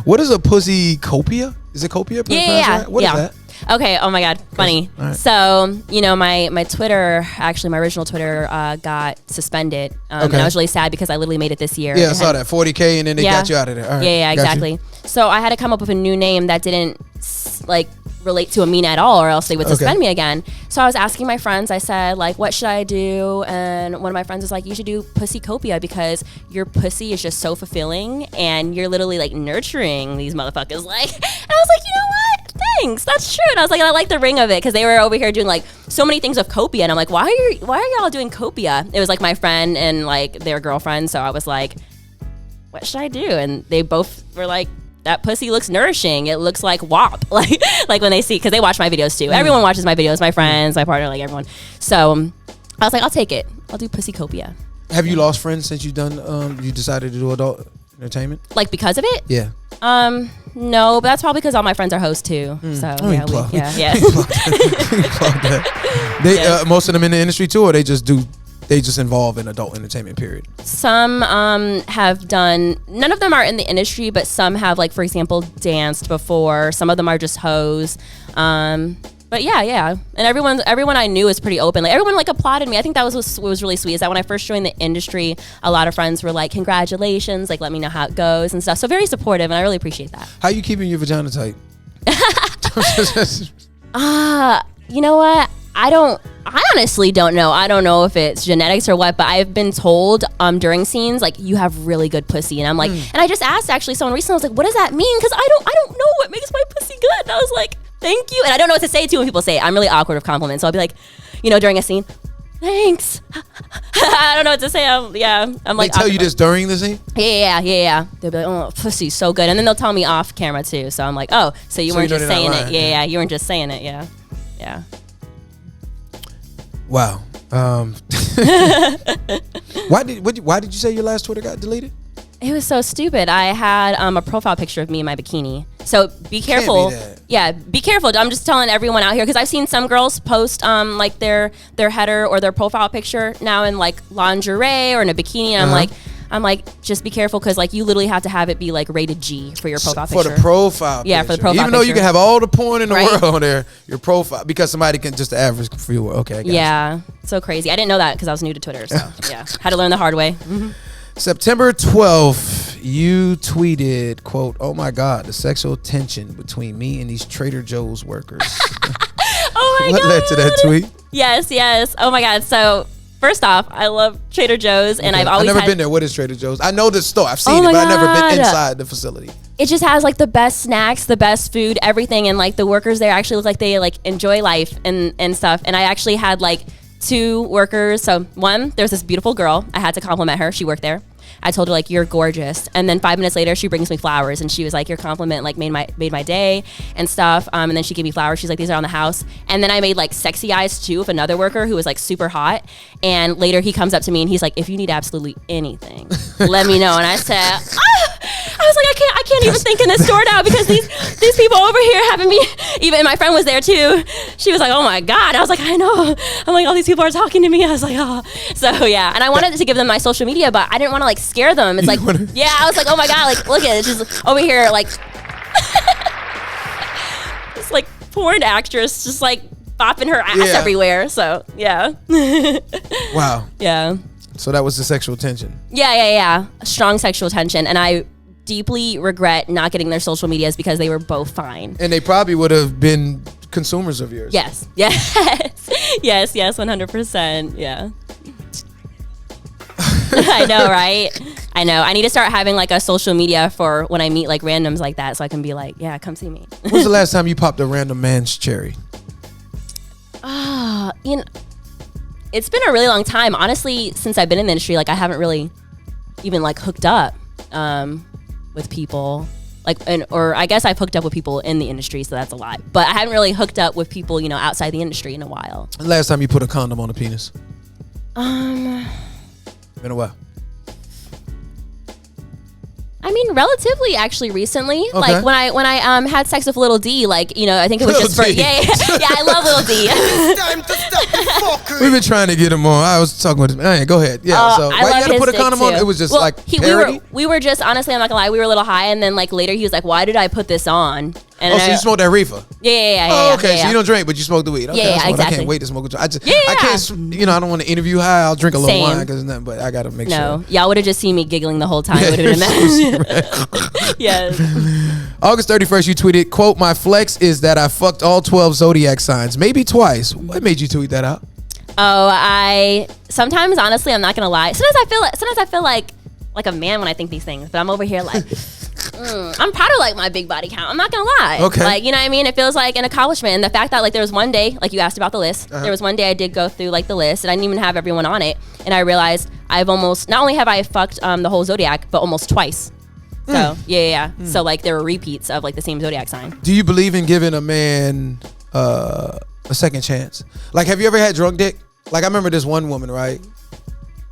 What is a pussy copia? Is it copia? Yeah. What is that? Okay. Oh my God. Funny. Right. So, my Twitter, actually, my original Twitter got suspended. And I was really sad because I literally made it this year. Yeah, I saw that. 40K and then they got you out of there. All right. Yeah, exactly. So I had to come up with a new name that didn't relate to Ameena at all, or else they would suspend me again. So I was asking my friends, I said, like, what should I do? And one of my friends was like, you should do Pussycopia because your pussy is just so fulfilling and you're literally like nurturing these motherfuckers. Like, and I was like, you know what? Thanks. That's true. And I was like, and I like the ring of it because they were over here doing like so many things of copia. And I'm like, why are y'all doing copia? It was like my friend and like their girlfriend. So I was like, what should I do? And they both were like, that pussy looks nourishing. It looks like WAP. Like when they see, because they watch my videos too. Everyone watches my videos, my friends, my partner, like everyone. So I was like, I'll take it. I'll do Pussycopia. Have you lost friends since you decided to do adult entertainment? Like because of it? Yeah. No, but that's probably because all my friends are hosts too. So yeah. Most of them in the industry too, or they just involve in adult entertainment, period? Some have done, none of them are in the industry, but some have, like, for example, danced before. Some of them are just hoes. But yeah. And everyone I knew was pretty open. Like, everyone, like, applauded me. I think that was really sweet, is that when I first joined the industry, a lot of friends were like, congratulations, like, let me know how it goes and stuff. So very supportive, and I really appreciate that. How you keeping your vagina tight? You know what? I honestly don't know. I don't know if it's genetics or what, but I've been told during scenes, like, you have really good pussy. And I'm like, and I just asked actually someone recently, I was like, what does that mean? Because I don't know what makes my pussy good. And I was like, thank you. And I don't know what to say to when people say it. I'm really awkward with compliments. So I'll be like, during a scene, thanks. I don't know what to say. I'm like, they tell you this during the scene? Yeah. They'll be like, oh, pussy's so good. And then they'll tell me off camera too. So I'm like, oh, so you weren't just saying it. Yeah, you weren't just saying it. Yeah. Wow. Why did you say your last Twitter got deleted? It was so stupid. I had a profile picture of me in my bikini. So be careful. Yeah, be careful. I'm just telling everyone out here because I've seen some girls post like their header or their profile picture now in like lingerie or in a bikini. And I'm like, just be careful because like you literally have to have it be like rated G for your profile picture. For the profile picture. Yeah, for the profile Even though you can have all the porn in the right? world on there, your profile, because somebody can just average for you. Okay, yeah, so crazy. I didn't know that because I was new to Twitter. So yeah, had to learn the hard way. September 12th, you tweeted, quote, "Oh my God, the sexual tension between me and these Trader Joe's workers." Oh my God. What led to that tweet? Yes. Oh my God. So first off, I love Trader Joe's, and I've always never been there. What is Trader Joe's? I know the store. I've seen it, but I've never been inside the facility. It just has like the best snacks, the best food, everything, and like the workers there actually look like they like enjoy life and stuff. And I actually had like 2 workers. So one, there's this beautiful girl. I had to compliment her. She worked there. I told her like, "You're gorgeous." And then 5 minutes later, she brings me flowers, and she was like, "Your compliment like made my day and stuff." And then she gave me flowers. She's like, "These are on the house." And then I made like sexy eyes too with another worker who was like super hot. And later he comes up to me and he's like, "If you need absolutely anything, let me know." And I said, I was like, I can't even think in this store now because these people over here having me. Even my friend was there too. She was like, "Oh my God." I was like, "I know." I'm like, all these people are talking to me. I was like, oh. So yeah, and I wanted to give them my social media, but I didn't want to like scare them. It's like, yeah, I was like, oh my God, like look at it, just over here like this like porn actress just like bopping her ass everywhere. So yeah. Wow. Yeah. So that was the sexual tension. Yeah. Strong sexual tension, and I deeply regret not getting their social medias because they were both fine. And they probably would have been consumers of yours. Yes, 100%. Yeah. I know, right? I know. I need to start having like a social media for when I meet like randoms like that, so I can be like, yeah, come see me. When was the last time you popped a random man's cherry? You know, it's been a really long time. Honestly, since I've been in the industry, like I haven't really even like hooked up with people. Like, or I guess I've hooked up with people in the industry, so that's a lot. But I haven't really hooked up with people, you know, outside the industry in a while. Last time you put a condom on a penis? Been a while. I mean, relatively actually recently. Okay. Like when I had sex with Little D, like, you know, I think it was just for yeah, I love Little D. It's time to stop the fuckery. We've been trying to get him on. I was talking with him. Go ahead. Yeah. So I why you love gotta put a his condom dick, on? too. It was just Well, like parody? we were just, honestly, I'm not gonna lie, we were a little high, and then like later he was like, "Why did I put this on?" And so you smoked that reefer? Yeah. Oh, okay. So you don't drink, but you smoke the weed. Okay, Yeah, that's what exactly. I can't wait to smoke a joint. I can't, you know, I don't want to interview high. I'll drink a little Same. wine because nothing, but I got to make sure. No, y'all would have just seen me giggling the whole time. It would have been a mess. Yes. August 31st, you tweeted, quote, "My flex is that I fucked all 12 zodiac signs, maybe twice." What made you tweet that out? Oh, I sometimes, honestly, I'm not gonna lie. Sometimes I feel like a man when I think these things, but I'm over here like, I'm proud of like my big body count. I'm not gonna lie. Okay. Like, you know what I mean? It feels like an accomplishment. And the fact that like there was one day, like you asked about the list, there was one day I did go through like the list and I didn't even have everyone on it. And I realized I've almost, not only have I fucked the whole zodiac, but almost twice. So yeah. So like there were repeats of like the same zodiac sign. Do you believe in giving a man a second chance? Like, have you ever had drunk dick? Like, I remember this one woman, right?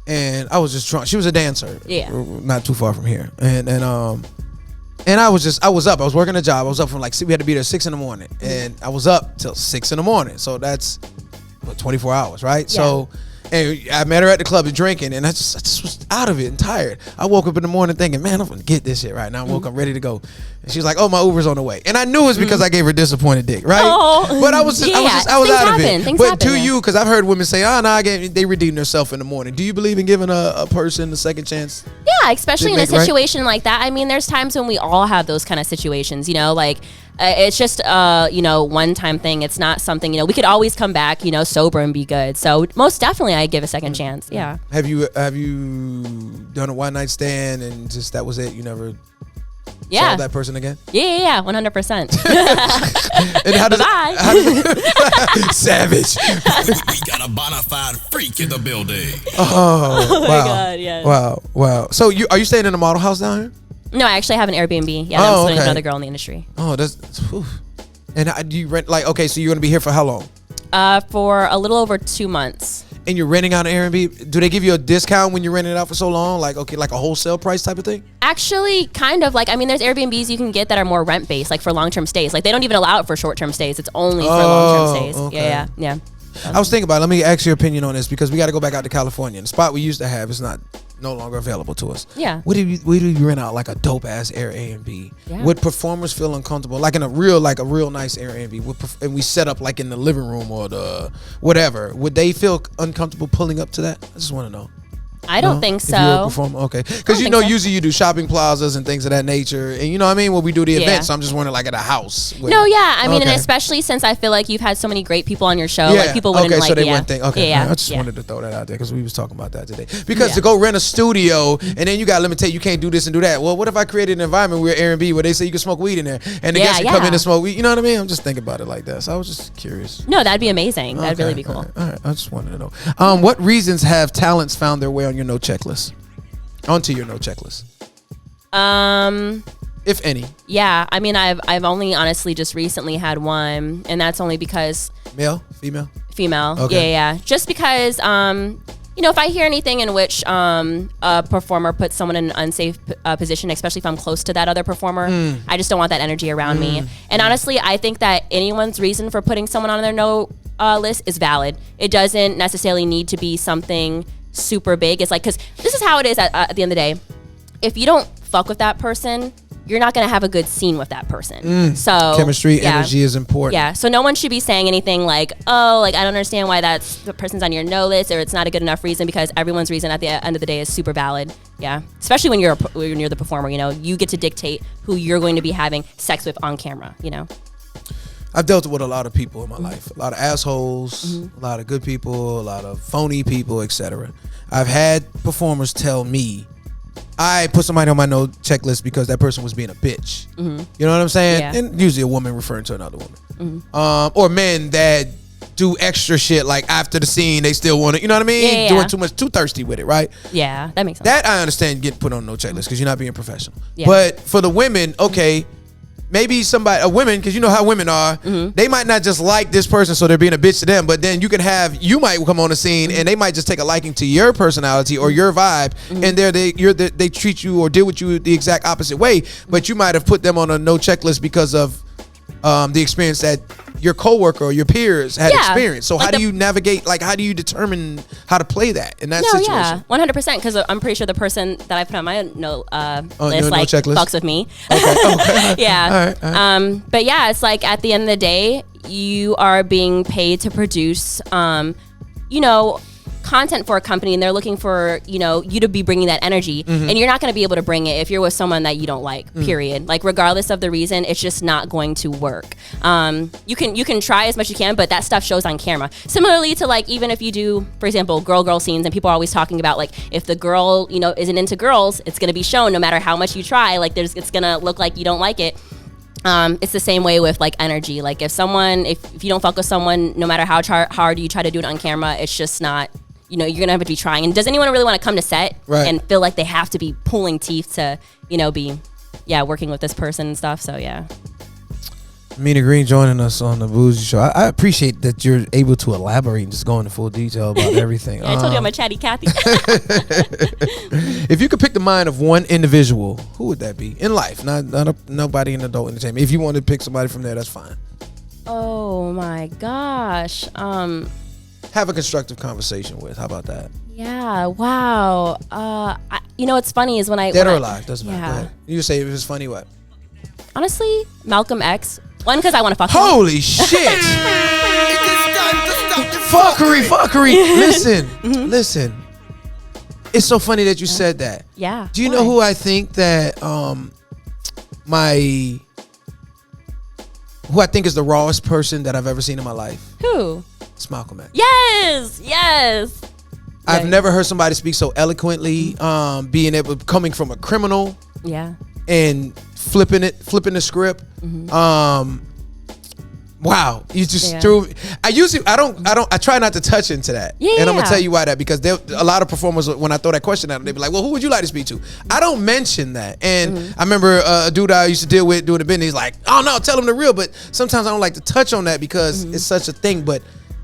And I was just drunk. She was a dancer. Yeah. Not too far from here. And I was up. I was working a job. I was up from we had to be there 6 a.m. And I was up till 6 a.m. So that's 24 hours, right? Yeah. So, and I met her at the club drinking, and I just was out of it and tired. I woke up in the morning thinking, man, I'm gonna get this shit right now. I woke up ready to go. And she's like, "Oh, my Uber's on the way." And I knew it was because I gave her disappointed dick, right? Oh. But I was Yeah. out of it. Things But happen, to yeah. you, because I've heard women say, they redeem themselves in the morning. Do you believe in giving a person a second chance? Yeah, especially in a Didn't make, right? situation like that. I mean, there's times when we all have those kind of situations, you know, like it's just you know, one-time thing. It's not something, you know, we could always come back, you know, sober and be good. So most definitely I give a second chance. Yeah. Have you done a one-night stand and just that was it? You never saw that person again? Yeah, 100%. And how does Bye-bye. Savage. We got a bona fide freak in the building. Oh, my wow. God, yes. Wow. So are you staying in a model house down here? No, I actually have an Airbnb. Yeah, I'm splitting with another girl in the industry. Oh, that's. Whew. And do you rent? Like, okay, so you're gonna be here for how long? For a little over 2 months. and you're renting out an Airbnb, do they give you a discount when you're renting it out for so long? Like, okay, like a wholesale price type of thing? Actually, kind of. Like, I mean, there's Airbnbs you can get that are more rent-based, like for long-term stays. Like, they don't even allow it for short-term stays. It's only for long-term stays. Okay. Yeah. I was thinking about it. Let me ask your opinion on this because we got to go back out to California. The spot we used to have is no longer available to us. Yeah. Where do you rent out like a dope ass Airbnb? Yeah. Would performers feel uncomfortable, like in a real nice Airbnb, and we set up like in the living room or the whatever? Would they feel uncomfortable pulling up to that? I just want to know. I don't think so. If you're a performer, okay, because usually you do shopping plazas and things of that nature, and you know what I mean. When we do the events, so I'm just wondering like at a house. I mean, and especially since I feel like you've had so many great people on your show, like people wouldn't like. So they wouldn't think. Okay, yeah. I just wanted to throw that out there because we was talking about that today. Because to go rent a studio and then you got limited, you can't do this and do that. Well, what if I created an environment where Airbnb where they say you can smoke weed in there and the guests can come in and smoke weed? You know what I mean? I'm just thinking about it like that. So I was just curious. No, that'd be amazing. That'd really be cool. All right. I just wanted to know. What reasons have talents found their way on your no checklist? Onto your no checklist. If any. Yeah, I mean, I've only honestly just recently had one, and that's only because male, female. Okay. Yeah. Just because if I hear anything in which a performer puts someone in an unsafe position, especially if I'm close to that other performer, I just don't want that energy around me. And honestly, I think that anyone's reason for putting someone on their no list is valid. It doesn't necessarily need to be something super big. It's like, because this is how it is at the end of the day. If you don't fuck with that person, you're not gonna have a good scene with that person. So chemistry, energy is important. Yeah. So no one should be saying anything like, oh, like I don't understand why the person's on your no list, or it's not a good enough reason, because everyone's reason at the end of the day is super valid. Yeah. Especially when you're the performer, you get to dictate who you're going to be having sex with on camera, I've dealt with a lot of people in my life, a lot of assholes, a lot of good people, a lot of phony people, etc. I've had performers tell me I put somebody on my no checklist because that person was being a bitch. You know what I'm saying? Yeah. And usually a woman referring to another woman. Or men that do extra shit, like after the scene they still want to, you know what I mean? Doing too thirsty with it, right? Yeah, that makes sense. That I understand getting put on no checklist because you're not being professional. Yeah. But for the women, okay, maybe a woman, because you know how women are, they might not just like this person, so they're being a bitch to them, but then you might come on the scene and they might just take a liking to your personality or your vibe, and they treat you or deal with you the exact opposite way, but you might have put them on a no checklist because of the experience that your coworker or your peers had experienced. So like how do you navigate, like how do you determine how to play that in that situation? Yeah, 100%, because I'm pretty sure the person that I put on my list fucks with me. Okay. Yeah. All right. But yeah, it's like at the end of the day, you are being paid to produce content for a company, and they're looking for you to be bringing that energy, and you're not going to be able to bring it if you're with someone that you don't like, period. Like regardless of the reason, it's just not going to work. You can try as much as you can, but that stuff shows on camera. Similarly to like, even if you do, for example, girl scenes, and people are always talking about like, if the girl isn't into girls, it's going to be shown no matter how much you try. Like it's going to look like you don't like it. It's the same way with like energy. Like if you don't fuck with someone, no matter how hard you try to do it on camera, it's just not, you're going to have to be trying. And does anyone really want to come to set and feel like they have to be pulling teeth to, be, working with this person and stuff? So, yeah. Ameena Green joining us on the Bougie Show. I appreciate that you're able to elaborate and just go into full detail about everything. I told you I'm a chatty Cathy. If you could pick the mind of one individual, who would that be? In life, nobody in adult entertainment. If you want to pick somebody from there, that's fine. Oh, my gosh. Have a constructive conversation with. How about that? Yeah. Wow. What's funny is when I... Dead or alive, doesn't matter. Go ahead. You say if it's funny, what? Honestly, Malcolm X. One, because I want to fuck him. Holy shit! It is time to stop the Fuckery. Listen. It's so funny that you said that. Yeah. Do you know who I think that who I think is the rawest person that I've ever seen in my life? Who? It's Malcom X. Yes. I've never heard somebody speak so eloquently, coming from a criminal. Yeah. And flipping the script. Wow, you just threw. I try not to touch into that, and I'm gonna tell you why that, because a lot of performers, when I throw that question at them, they be like, "Well, who would you like to speak to?" I don't mention that, and I remember a dude I used to deal with doing the business. He's like, "Oh no, tell him the real," but sometimes I don't like to touch on that because it's such a thing. But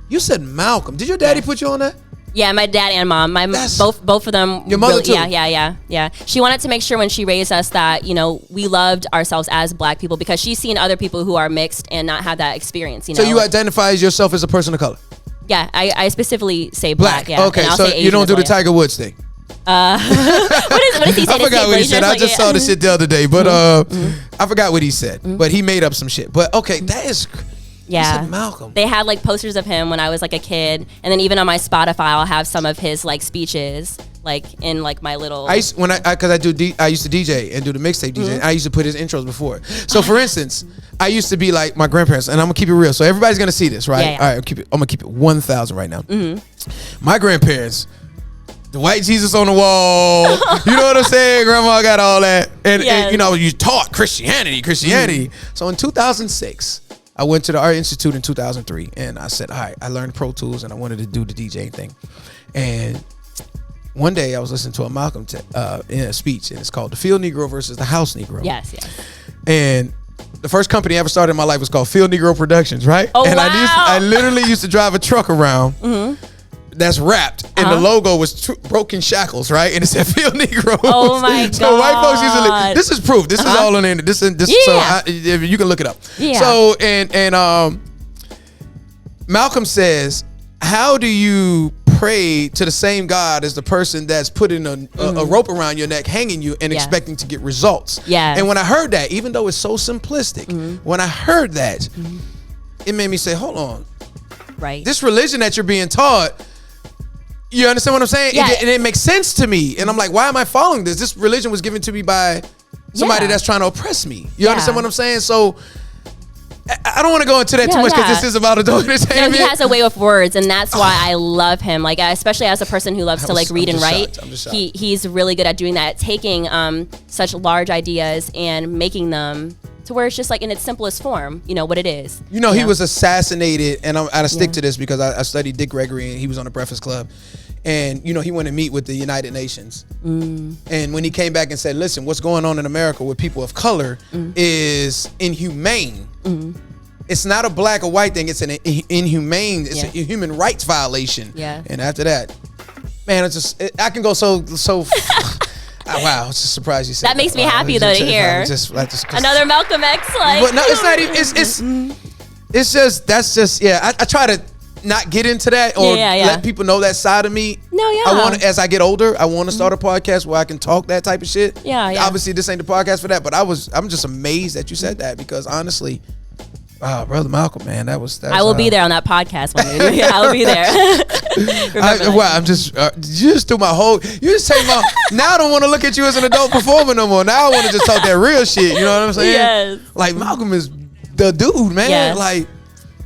you said Malcolm. Did your daddy put you on that? Yeah, my dad and mom. Both of them. Your mother too. Yeah. She wanted to make sure when she raised us that we loved ourselves as Black people because she's seen other people who are mixed and not have that experience. So you identify as yourself as a person of color? Yeah, I specifically say Black. Yeah. Okay, so you don't do the Tiger Woods thing. What did he say? I forgot what he said. I just saw the shit the other day, but I forgot what he said. But he made up some shit. But okay, that is. Yeah, said Malcolm. They had like posters of him when I was like a kid, and then even on my Spotify, I'll have some of his like speeches, like in like my little. I used to DJ and do the mixtape DJ. And I used to put his intros before. So for instance, I used to be like my grandparents, and I'm gonna keep it real. So everybody's gonna see this, right? Yeah. All right, I'm gonna keep it 1,000 right now. My grandparents. The white Jesus on the wall. You know what I'm saying? Grandma got all that. And you taught Christianity. So in 2006, I went to the Art Institute in 2003, and I said, all right, I learned Pro Tools, and I wanted to do the DJ thing. And one day I was listening to a Malcolm in a speech, and it's called The Field Negro versus the House Negro. Yes. And the first company I ever started in my life was called Field Negro Productions, right? Oh, and wow. I literally used to drive a truck around that's wrapped, and the logo was broken shackles, right? And it said Field Negro. Oh my god! So white folks usually. This is proof. This is all on the internet. So you can look it up. Yeah. So and Malcolm says, how do you pray to the same God as the person that's putting a rope around your neck, hanging you, and expecting to get results? Yeah. And when I heard that, even though it's so simplistic, when I heard that, it made me say, hold on. Right. This religion that you're being taught. You understand what I'm saying? Yeah. And it makes sense to me. And I'm like, why am I following this? This religion was given to me by somebody that's trying to oppress me. You understand what I'm saying? So I don't want to go into that too much because this is about adult entertainment. No, he has a way with words, and that's why I love him. Like, especially as a person who loves to like read and write. He's really good at doing that, taking such large ideas and making them to where it's just like in its simplest form, what it is. He was assassinated, and I stick to this because I studied Dick Gregory, and he was on the Breakfast Club. And, he went to meet with the United Nations. And when he came back and said, listen, what's going on in America with people of color is inhumane. It's not a black or white thing. It's an inhumane, it's a human rights violation. Yeah. And after that, man, I can go so wow, it's just surprised you said that. That makes me happy though to hear. Another Malcolm X But no, it's not even, it's just, that's just, I try to not get into that or let people know that side of me. No, I want to, as I get older, I want to start a podcast where I can talk that type of shit. Yeah. Obviously, this ain't the podcast for that, but I'm just amazed that you said that because honestly, wow, Brother Malcolm, man, that was I will be there on that podcast one day. I will be there. I'm just you just threw my whole. You just take my. Now I don't want to look at you as an adult performer no more. Now I want to just talk that real shit. You know what I'm saying? Yes. Like Malcolm is the dude, man. Yes. Like.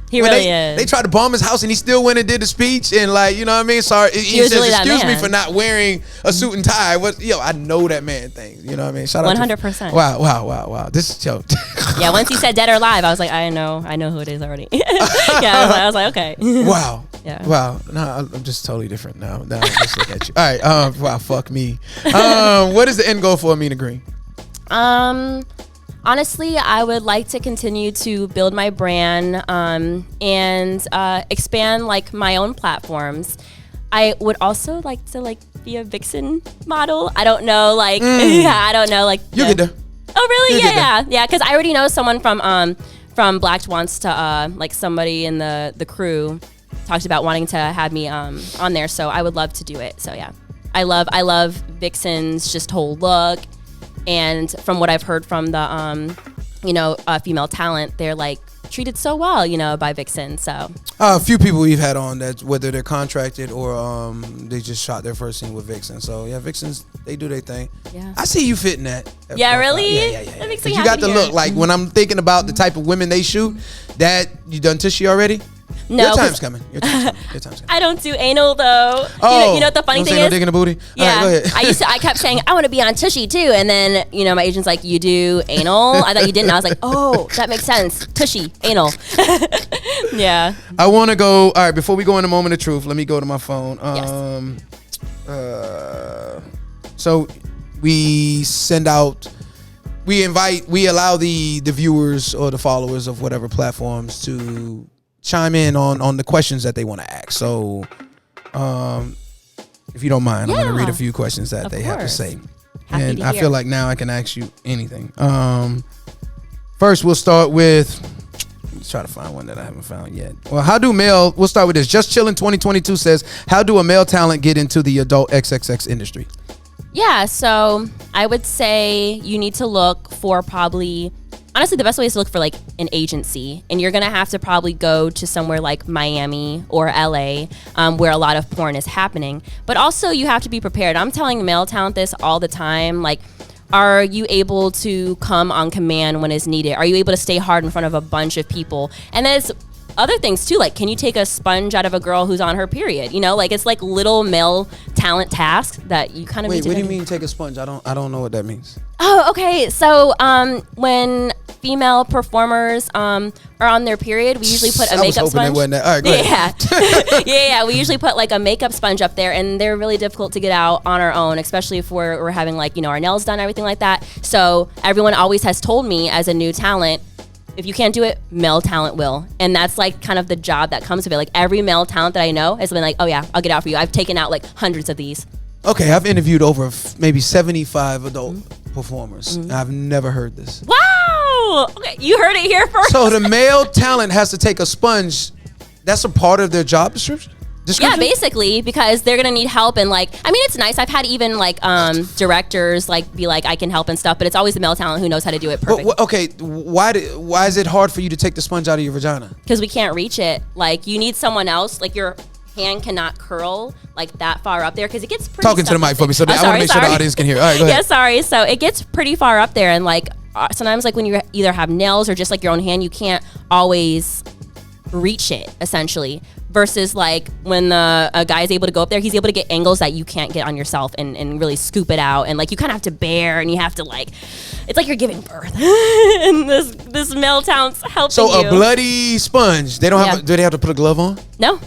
He really is. They tried to bomb his house and he still went and did the speech and like, you know what I mean? Sorry, he says, really excuse me for not wearing a suit and tie. I know that man things. You know what I mean? Shout out 100%. Wow. This is joke. Yeah, once he said dead or alive, I was like, I know who it is already. I was like, okay. Wow. Yeah. Wow. No, I'm just totally different now. Now I just look at you. All right. Wow. Fuck me. What is the end goal for Ameena Green? Honestly, I would like to continue to build my brand and expand like my own platforms. I would also like to be a vixen model. I don't know, I don't know, you get there. Oh, really? Yeah. Because I already know someone from Black wants to somebody in the crew talked about wanting to have me on there. So I would love to do it. So yeah, I love Vixen's just whole look. And from what I've heard from the, female talent, they're treated so well, by Vixen. So a few people we've had on that, whether they're contracted or they just shot their first scene with Vixen. So yeah, Vixens, they do their thing. Yeah, I see you fitting that. Yeah, really? Yeah. That makes me you happy got the look. Like when I'm thinking about the type of women they shoot, that you done Tushy already? No, your time's coming. I don't do anal though. Oh, you know what the funny thing is? No dick in the booty. Yeah, all right, go ahead. I kept saying I want to be on Tushy too, and then my agent's like, you do anal? I thought you didn't. I was like, oh, that makes sense. Tushy, anal. Yeah. I want to go. All right, before we go into moment of truth, let me go to my phone. So we send out. We allow the viewers or the followers of whatever platforms to chime in on the questions that they want to ask. So if you don't mind, I'm Yeah. going to read a few questions that Of they have to course. say. Happy And to I hear. feel like now I can ask you anything. First, we'll start with, let's try to find one that I haven't found yet. Well, we'll start with this. Just Chillin' 2022 says, how do a male talent get into the adult XXX industry? Yeah, so I would say you need to look for probably, honestly, the best way is to look for like an agency. And you're going to have to probably go to somewhere like Miami or LA where a lot of porn is happening. But also you have to be prepared. I'm telling male talent this all the time. Like, are you able to come on command when it's needed? Are you able to stay hard in front of a bunch of people? And there's other things too, like can you take a sponge out of a girl who's on her period? You know, like it's like little male talent tasks that you kind of Wait, need to what do you mean take a sponge? I don't know what that means. Oh, okay. So when female performers are on their period, we usually put a makeup sponge. All right, go ahead. Yeah. We usually put like a makeup sponge up there, and they're really difficult to get out on our own, especially if we're having like, you know, our nails done, everything like that. So everyone always has told me as a new talent, if you can't do it, male talent will. And that's like kind of the job that comes with it. Like every male talent that I know has been like, oh yeah, I'll get out for you. I've taken out like hundreds of these. Okay, I've interviewed over maybe 75 adult performers. I've never heard this. Wow. Okay, you heard it here first. So the male talent has to take a sponge. That's a part of their job description? Yeah, basically, because they're gonna need help, and like, I mean, it's nice. I've had even like directors like be like, I can help and stuff, but it's always the male talent who knows how to do it perfect. But, okay, why is it hard for you to take the sponge out of your vagina? Because we can't reach it. Like, you need someone else. Like, your hand cannot curl like that far up there because it gets pretty. Talking to the mic for me, so I want to make sure the audience can hear. All right, go ahead. Yeah, sorry. So it gets pretty far up there, and like sometimes, like when you either have nails or just like your own hand, you can't always reach it essentially. Versus like when a guy is able to go up there, he's able to get angles that you can't get on yourself and really scoop it out. And like you kind of have to bear, and you have to like, it's like you're giving birth. And this male talent's helping So you. a bloody sponge, they don't have. Do they have to put a glove on? No.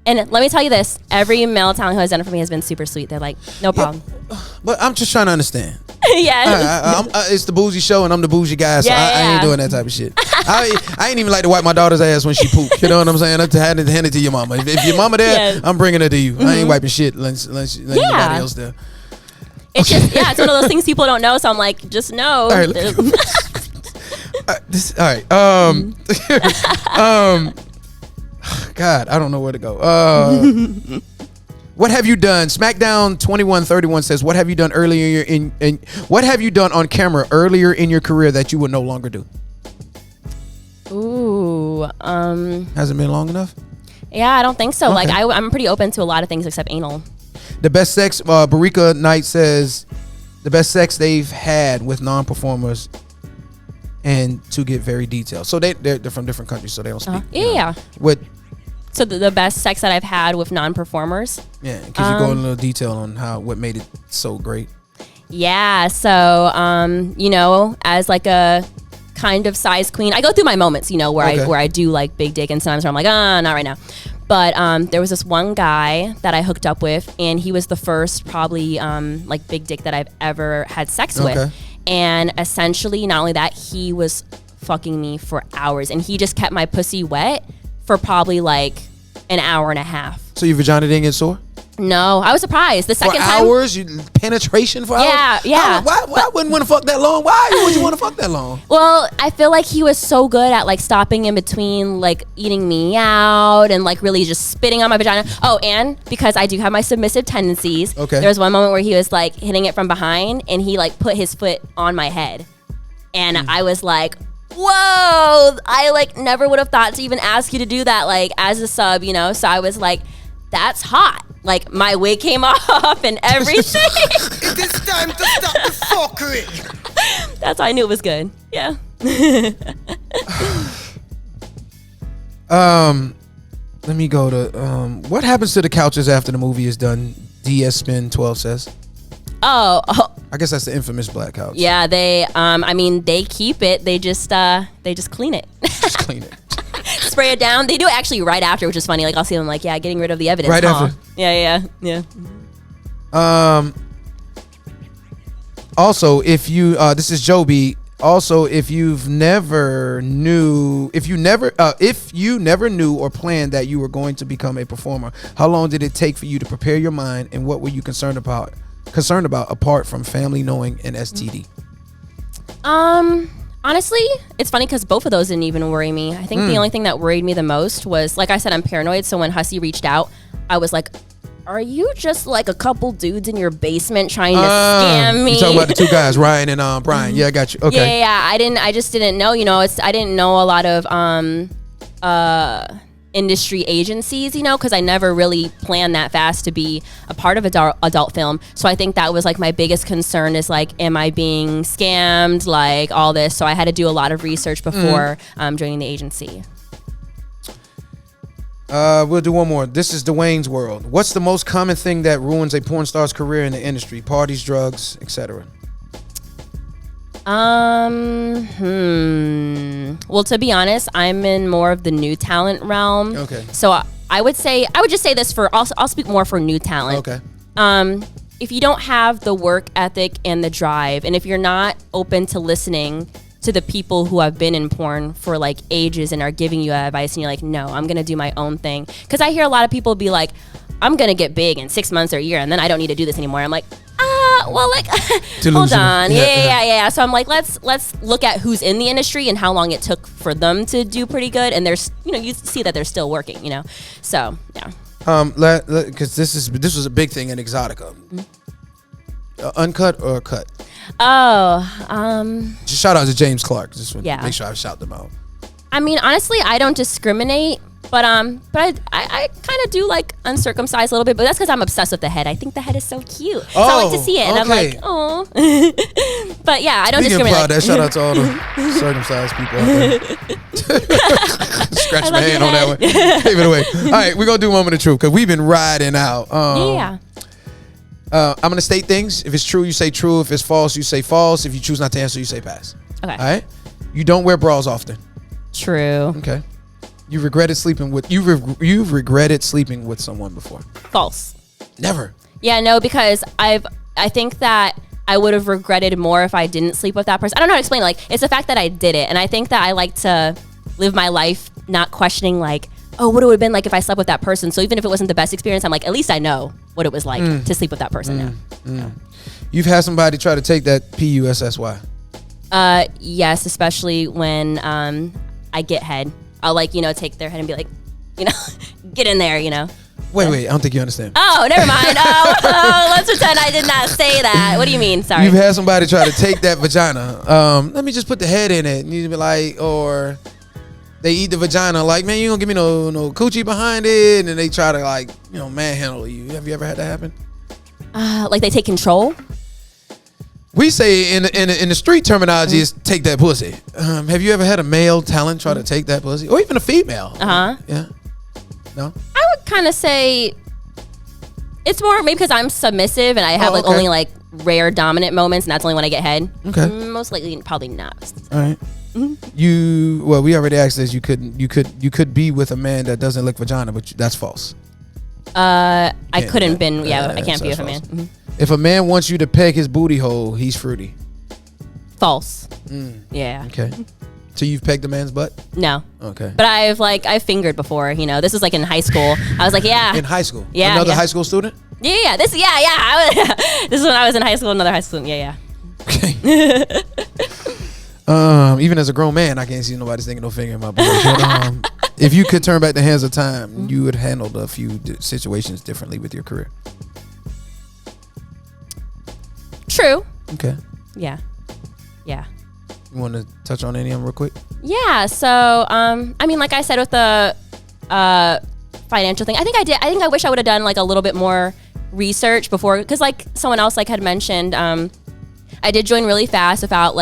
And let me tell you this: every male talent who has done it for me has been super sweet. They're like, no problem. But I'm just trying to understand. Yeah. It's the Bougie show, and I'm the Bougie guy, so I ain't doing that type of shit. I ain't even like to wipe my daughter's ass when she poop. You know what I'm saying? I had to hand it to your mama. If your mama there, I'm bringing her to you. I ain't wiping shit unless anybody else there. It's just, it's one of those things people don't know. So I'm like, just know. All right. God, I don't know where to go. What have you done? SmackDown 2131 says, "What have you done earlier in what have you done on camera earlier in your career that you would no longer do?" Ooh, hasn't been long enough. Yeah, I don't think so. Okay. Like I'm pretty open to a lot of things except anal. The best sex, Barika Knight says, the best sex they've had with non-performers, and to get very detailed. So they're from different countries, so they don't speak. Yeah. What? So the best sex that I've had with non-performers. Yeah, because you go in a little detail on what made it so great. Yeah. So you know, as like a kind of size queen, I go through my moments, you know, where I do like big dick, and sometimes where I'm like, not right now. But there was this one guy that I hooked up with, and he was the first probably like big dick that I've ever had sex with. And essentially, not only that, he was fucking me for hours, and he just kept my pussy wet for probably like an hour and a half. So your vagina didn't get sore? No, I was surprised. The second time. For hours? Penetration for hours? Yeah. Why wouldn't want to fuck that long? Why would you want to fuck that long? Well, I feel like he was so good at like stopping in between like eating me out and like really just spitting on my vagina. Oh, and because I do have my submissive tendencies, there was one moment where he was like hitting it from behind, and he like put his foot on my head. And I was like, whoa, I like never would have thought to even ask you to do that like as a sub, you know? So I was like, that's hot. Like my wig came off and everything. It is time to stop the fuckery. That's how I knew it was good. Yeah. Let me go to what happens to the couches after the movie is done? DS Spin 12 says. Oh. I guess that's the infamous black couch. Yeah, they I mean they keep it. They just clean it. Just clean it. Spray it down. They do it actually right after, which is funny. Like I'll see them like, yeah, getting rid of the evidence. Right after. Yeah. Also, if you this is Joby, Also, if you never knew or planned that you were going to become a performer, how long did it take for you to prepare your mind, and what were you concerned about apart from family knowing and STD? Honestly, it's funny because both of those didn't even worry me. I think the only thing that worried me the most was, like I said, I'm paranoid. So when Hussey reached out, I was like, are you just like a couple dudes in your basement trying to scam me? You talking about the two guys, Ryan and Brian. Yeah, I got you. Okay. Yeah. I just didn't know, I didn't know a lot of industry agencies, because I never really planned that fast to be a part of adult film. So I think that was like my biggest concern is like, am I being scammed? Like all this. So I had to do a lot of research before joining the agency. We'll do one more. This is Dwayne's World. What's the most common thing that ruins a porn star's career in the industry? Parties, drugs, etc. Well, to be honest, I'm in more of the new talent realm. Okay. So I would just say this I'll speak more for new talent. Okay. If you don't have the work ethic and the drive, and if you're not open to listening to the people who have been in porn for like ages and are giving you advice, and you're like, no, I'm gonna do my own thing. Because I hear a lot of people be like, I'm gonna get big in 6 months or a year, and then I don't need to do this anymore. I'm like, well, like, hold on, yeah. So I'm like, let's look at who's in the industry and how long it took for them to do pretty good, and there's, you see that they're still working, So yeah. Because this was a big thing in Exotica. Uncut or cut? Just shout out to James Clark. Just want to make sure I shout them out. I mean, honestly, I don't discriminate, but I kind of do like uncircumcised a little bit, but that's because I'm obsessed with the head. I think the head is so cute, so I like to see it, and I'm like, oh. But yeah, I don't discriminate. That, shout out to all the circumcised people out there. Scratch my hand on that one. Give it away. All right, we're gonna do Moment of Truth because we've been riding out. I'm gonna state things. If it's true, you say true. If it's false, you say false. If you choose not to answer, you say pass. Okay. All right. You don't wear bras often. True. Okay. You've regretted sleeping with someone before. False. Never. Yeah, no, because I think that I would have regretted more if I didn't sleep with that person. I don't know how to explain it. Like, it's the fact that I did it, and I think that I like to live my life not questioning like, oh, what it would have been like if I slept with that person. So even if it wasn't the best experience, I'm like, at least I know what it was like to sleep with that person now. You've had somebody try to take that PUSSY. Yes, especially when I get head. I'll like, take their head and be like, get in there, Wait, I don't think you understand. Oh, never mind. Let's pretend I did not say that. What do you mean? Sorry. You've had somebody try to take that vagina. Let me just put the head in it. And you'd be like, or they eat the vagina like, man, you don't give me no coochie behind it. And they try to like, manhandle you. Have you ever had that happen? Like they take control? We say in the street terminology is take that pussy. Have you ever had a male talent try to take that pussy? Or even a female? Yeah. No? I would kind of say it's more maybe because I'm submissive and I have only like rare dominant moments, and that's only when I get head. Okay. Most likely, probably not. All right. We already asked this. You could be with a man that doesn't lick vagina, but that's false. I couldn't been. Yeah, I can't be with a man. Mm-hmm. If a man wants you to peg his booty hole, he's fruity. False. Yeah. Okay. So you've pegged a man's butt? No. Okay. But I've fingered before. This was like in high school. I was like, yeah. In high school? Yeah. Another high school student? Yeah. This is when I was in high school. Another high school. Yeah. Okay. Even as a grown man, I can't see nobody sticking no finger in my butt. But, if you could turn back the hands of time, you would handle a few situations differently with your career. True. Okay. Yeah. You want to touch on any of them real quick? Yeah. So, like I said with the financial thing, I think I wish I would have done like a little bit more research before, because like someone else like had mentioned, I did join really fast without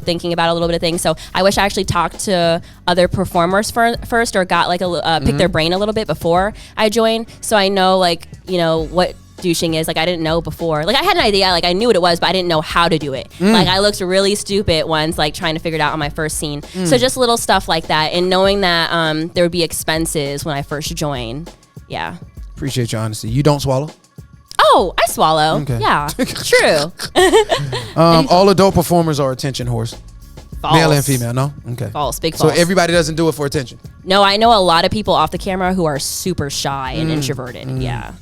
thinking about a little bit of things. So I wish I actually talked to other performers first, or got like pick their brain a little bit before I joined, so I know what douching is. Like I didn't know before. Like I had an idea, like I knew what it was, but I didn't know how to do it. Like I looked really stupid once, like trying to figure it out on my first scene. So just little stuff like that, and knowing that there would be expenses when I first joined. Yeah. Appreciate your honesty. You don't swallow? Oh, I swallow. Okay. Yeah. True. All adult performers are attention whores. False. Male and female, no? Okay. False, big So false. everybody doesn't do it for attention. No, I know a lot of people off the camera who are super shy and introverted. Yeah.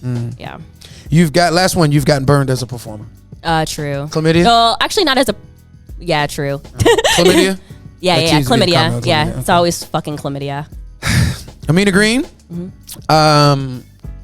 You've gotten burned as a performer. True. Chlamydia? No, actually not as a. Yeah, true. Chlamydia? Yeah, That yeah, seems to be the chlamydia. common Yeah, chlamydia. it's always fucking chlamydia. Ameena Green, I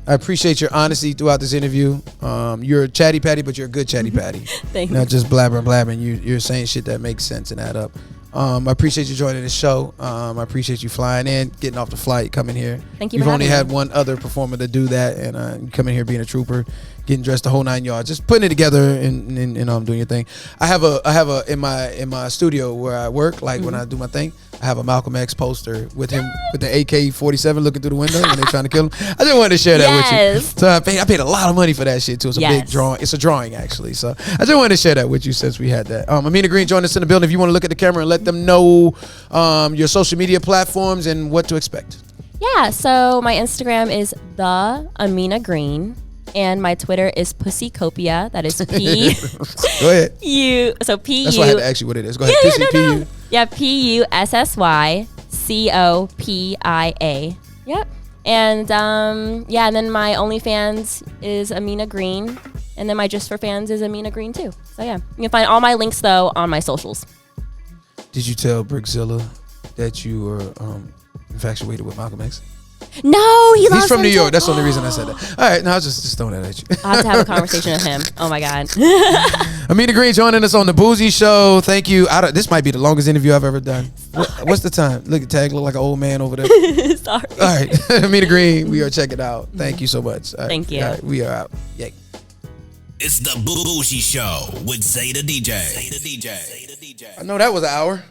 appreciate your honesty throughout this interview. You're a chatty patty, but you're a good chatty patty. Thank you. Not just blabbering. You're saying shit that makes sense and add up. I appreciate you joining the show. I appreciate you flying in, getting off the flight, coming here. Thank you. You've for only having had one other performer to do that, and you coming here being a trooper, getting dressed the whole 9 yards, just putting it together and doing your thing. I have a in my studio where I work, like when I do my thing, I have a Malcolm X poster with him with the AK-47 looking through the window when they're trying to kill him. I just wanted to share that with you. So I paid a lot of money for that shit too. It's a big drawing. It's a drawing actually. So I just wanted to share that with you since we had that. Ameena Green joined us in the building. If you want to look at the camera and let them know your social media platforms and what to expect. Yeah, so my Instagram is the Ameena Green, and my Twitter is Pussycopia. That is P. Go ahead. U. So P. That's why I had to ask you what it is. Go ahead. No. Yeah, PUSSYCOPIA. Yep. And and then my OnlyFans is Ameena Green, and then my Just for Fans is Ameena Green too. So yeah, you can find all my links though on my socials. Did you tell Brickzilla that you were infatuated with Malcolm X? No, he's from New York. That's the only reason I said that. All right, no, I was just throwing that at you. I have to have a conversation with him. Oh my god. Ameena Green joining us on the Bougie Show. Thank you. This might be the longest interview I've ever done. What's the time? Look at Tag, look like an old man over there. Sorry. All right, Ameena Green, we are checking out. Thank you so much. Right. Thank you. We are out. Yay. It's the Bougie Show with Zeta DJ. I know that was an hour.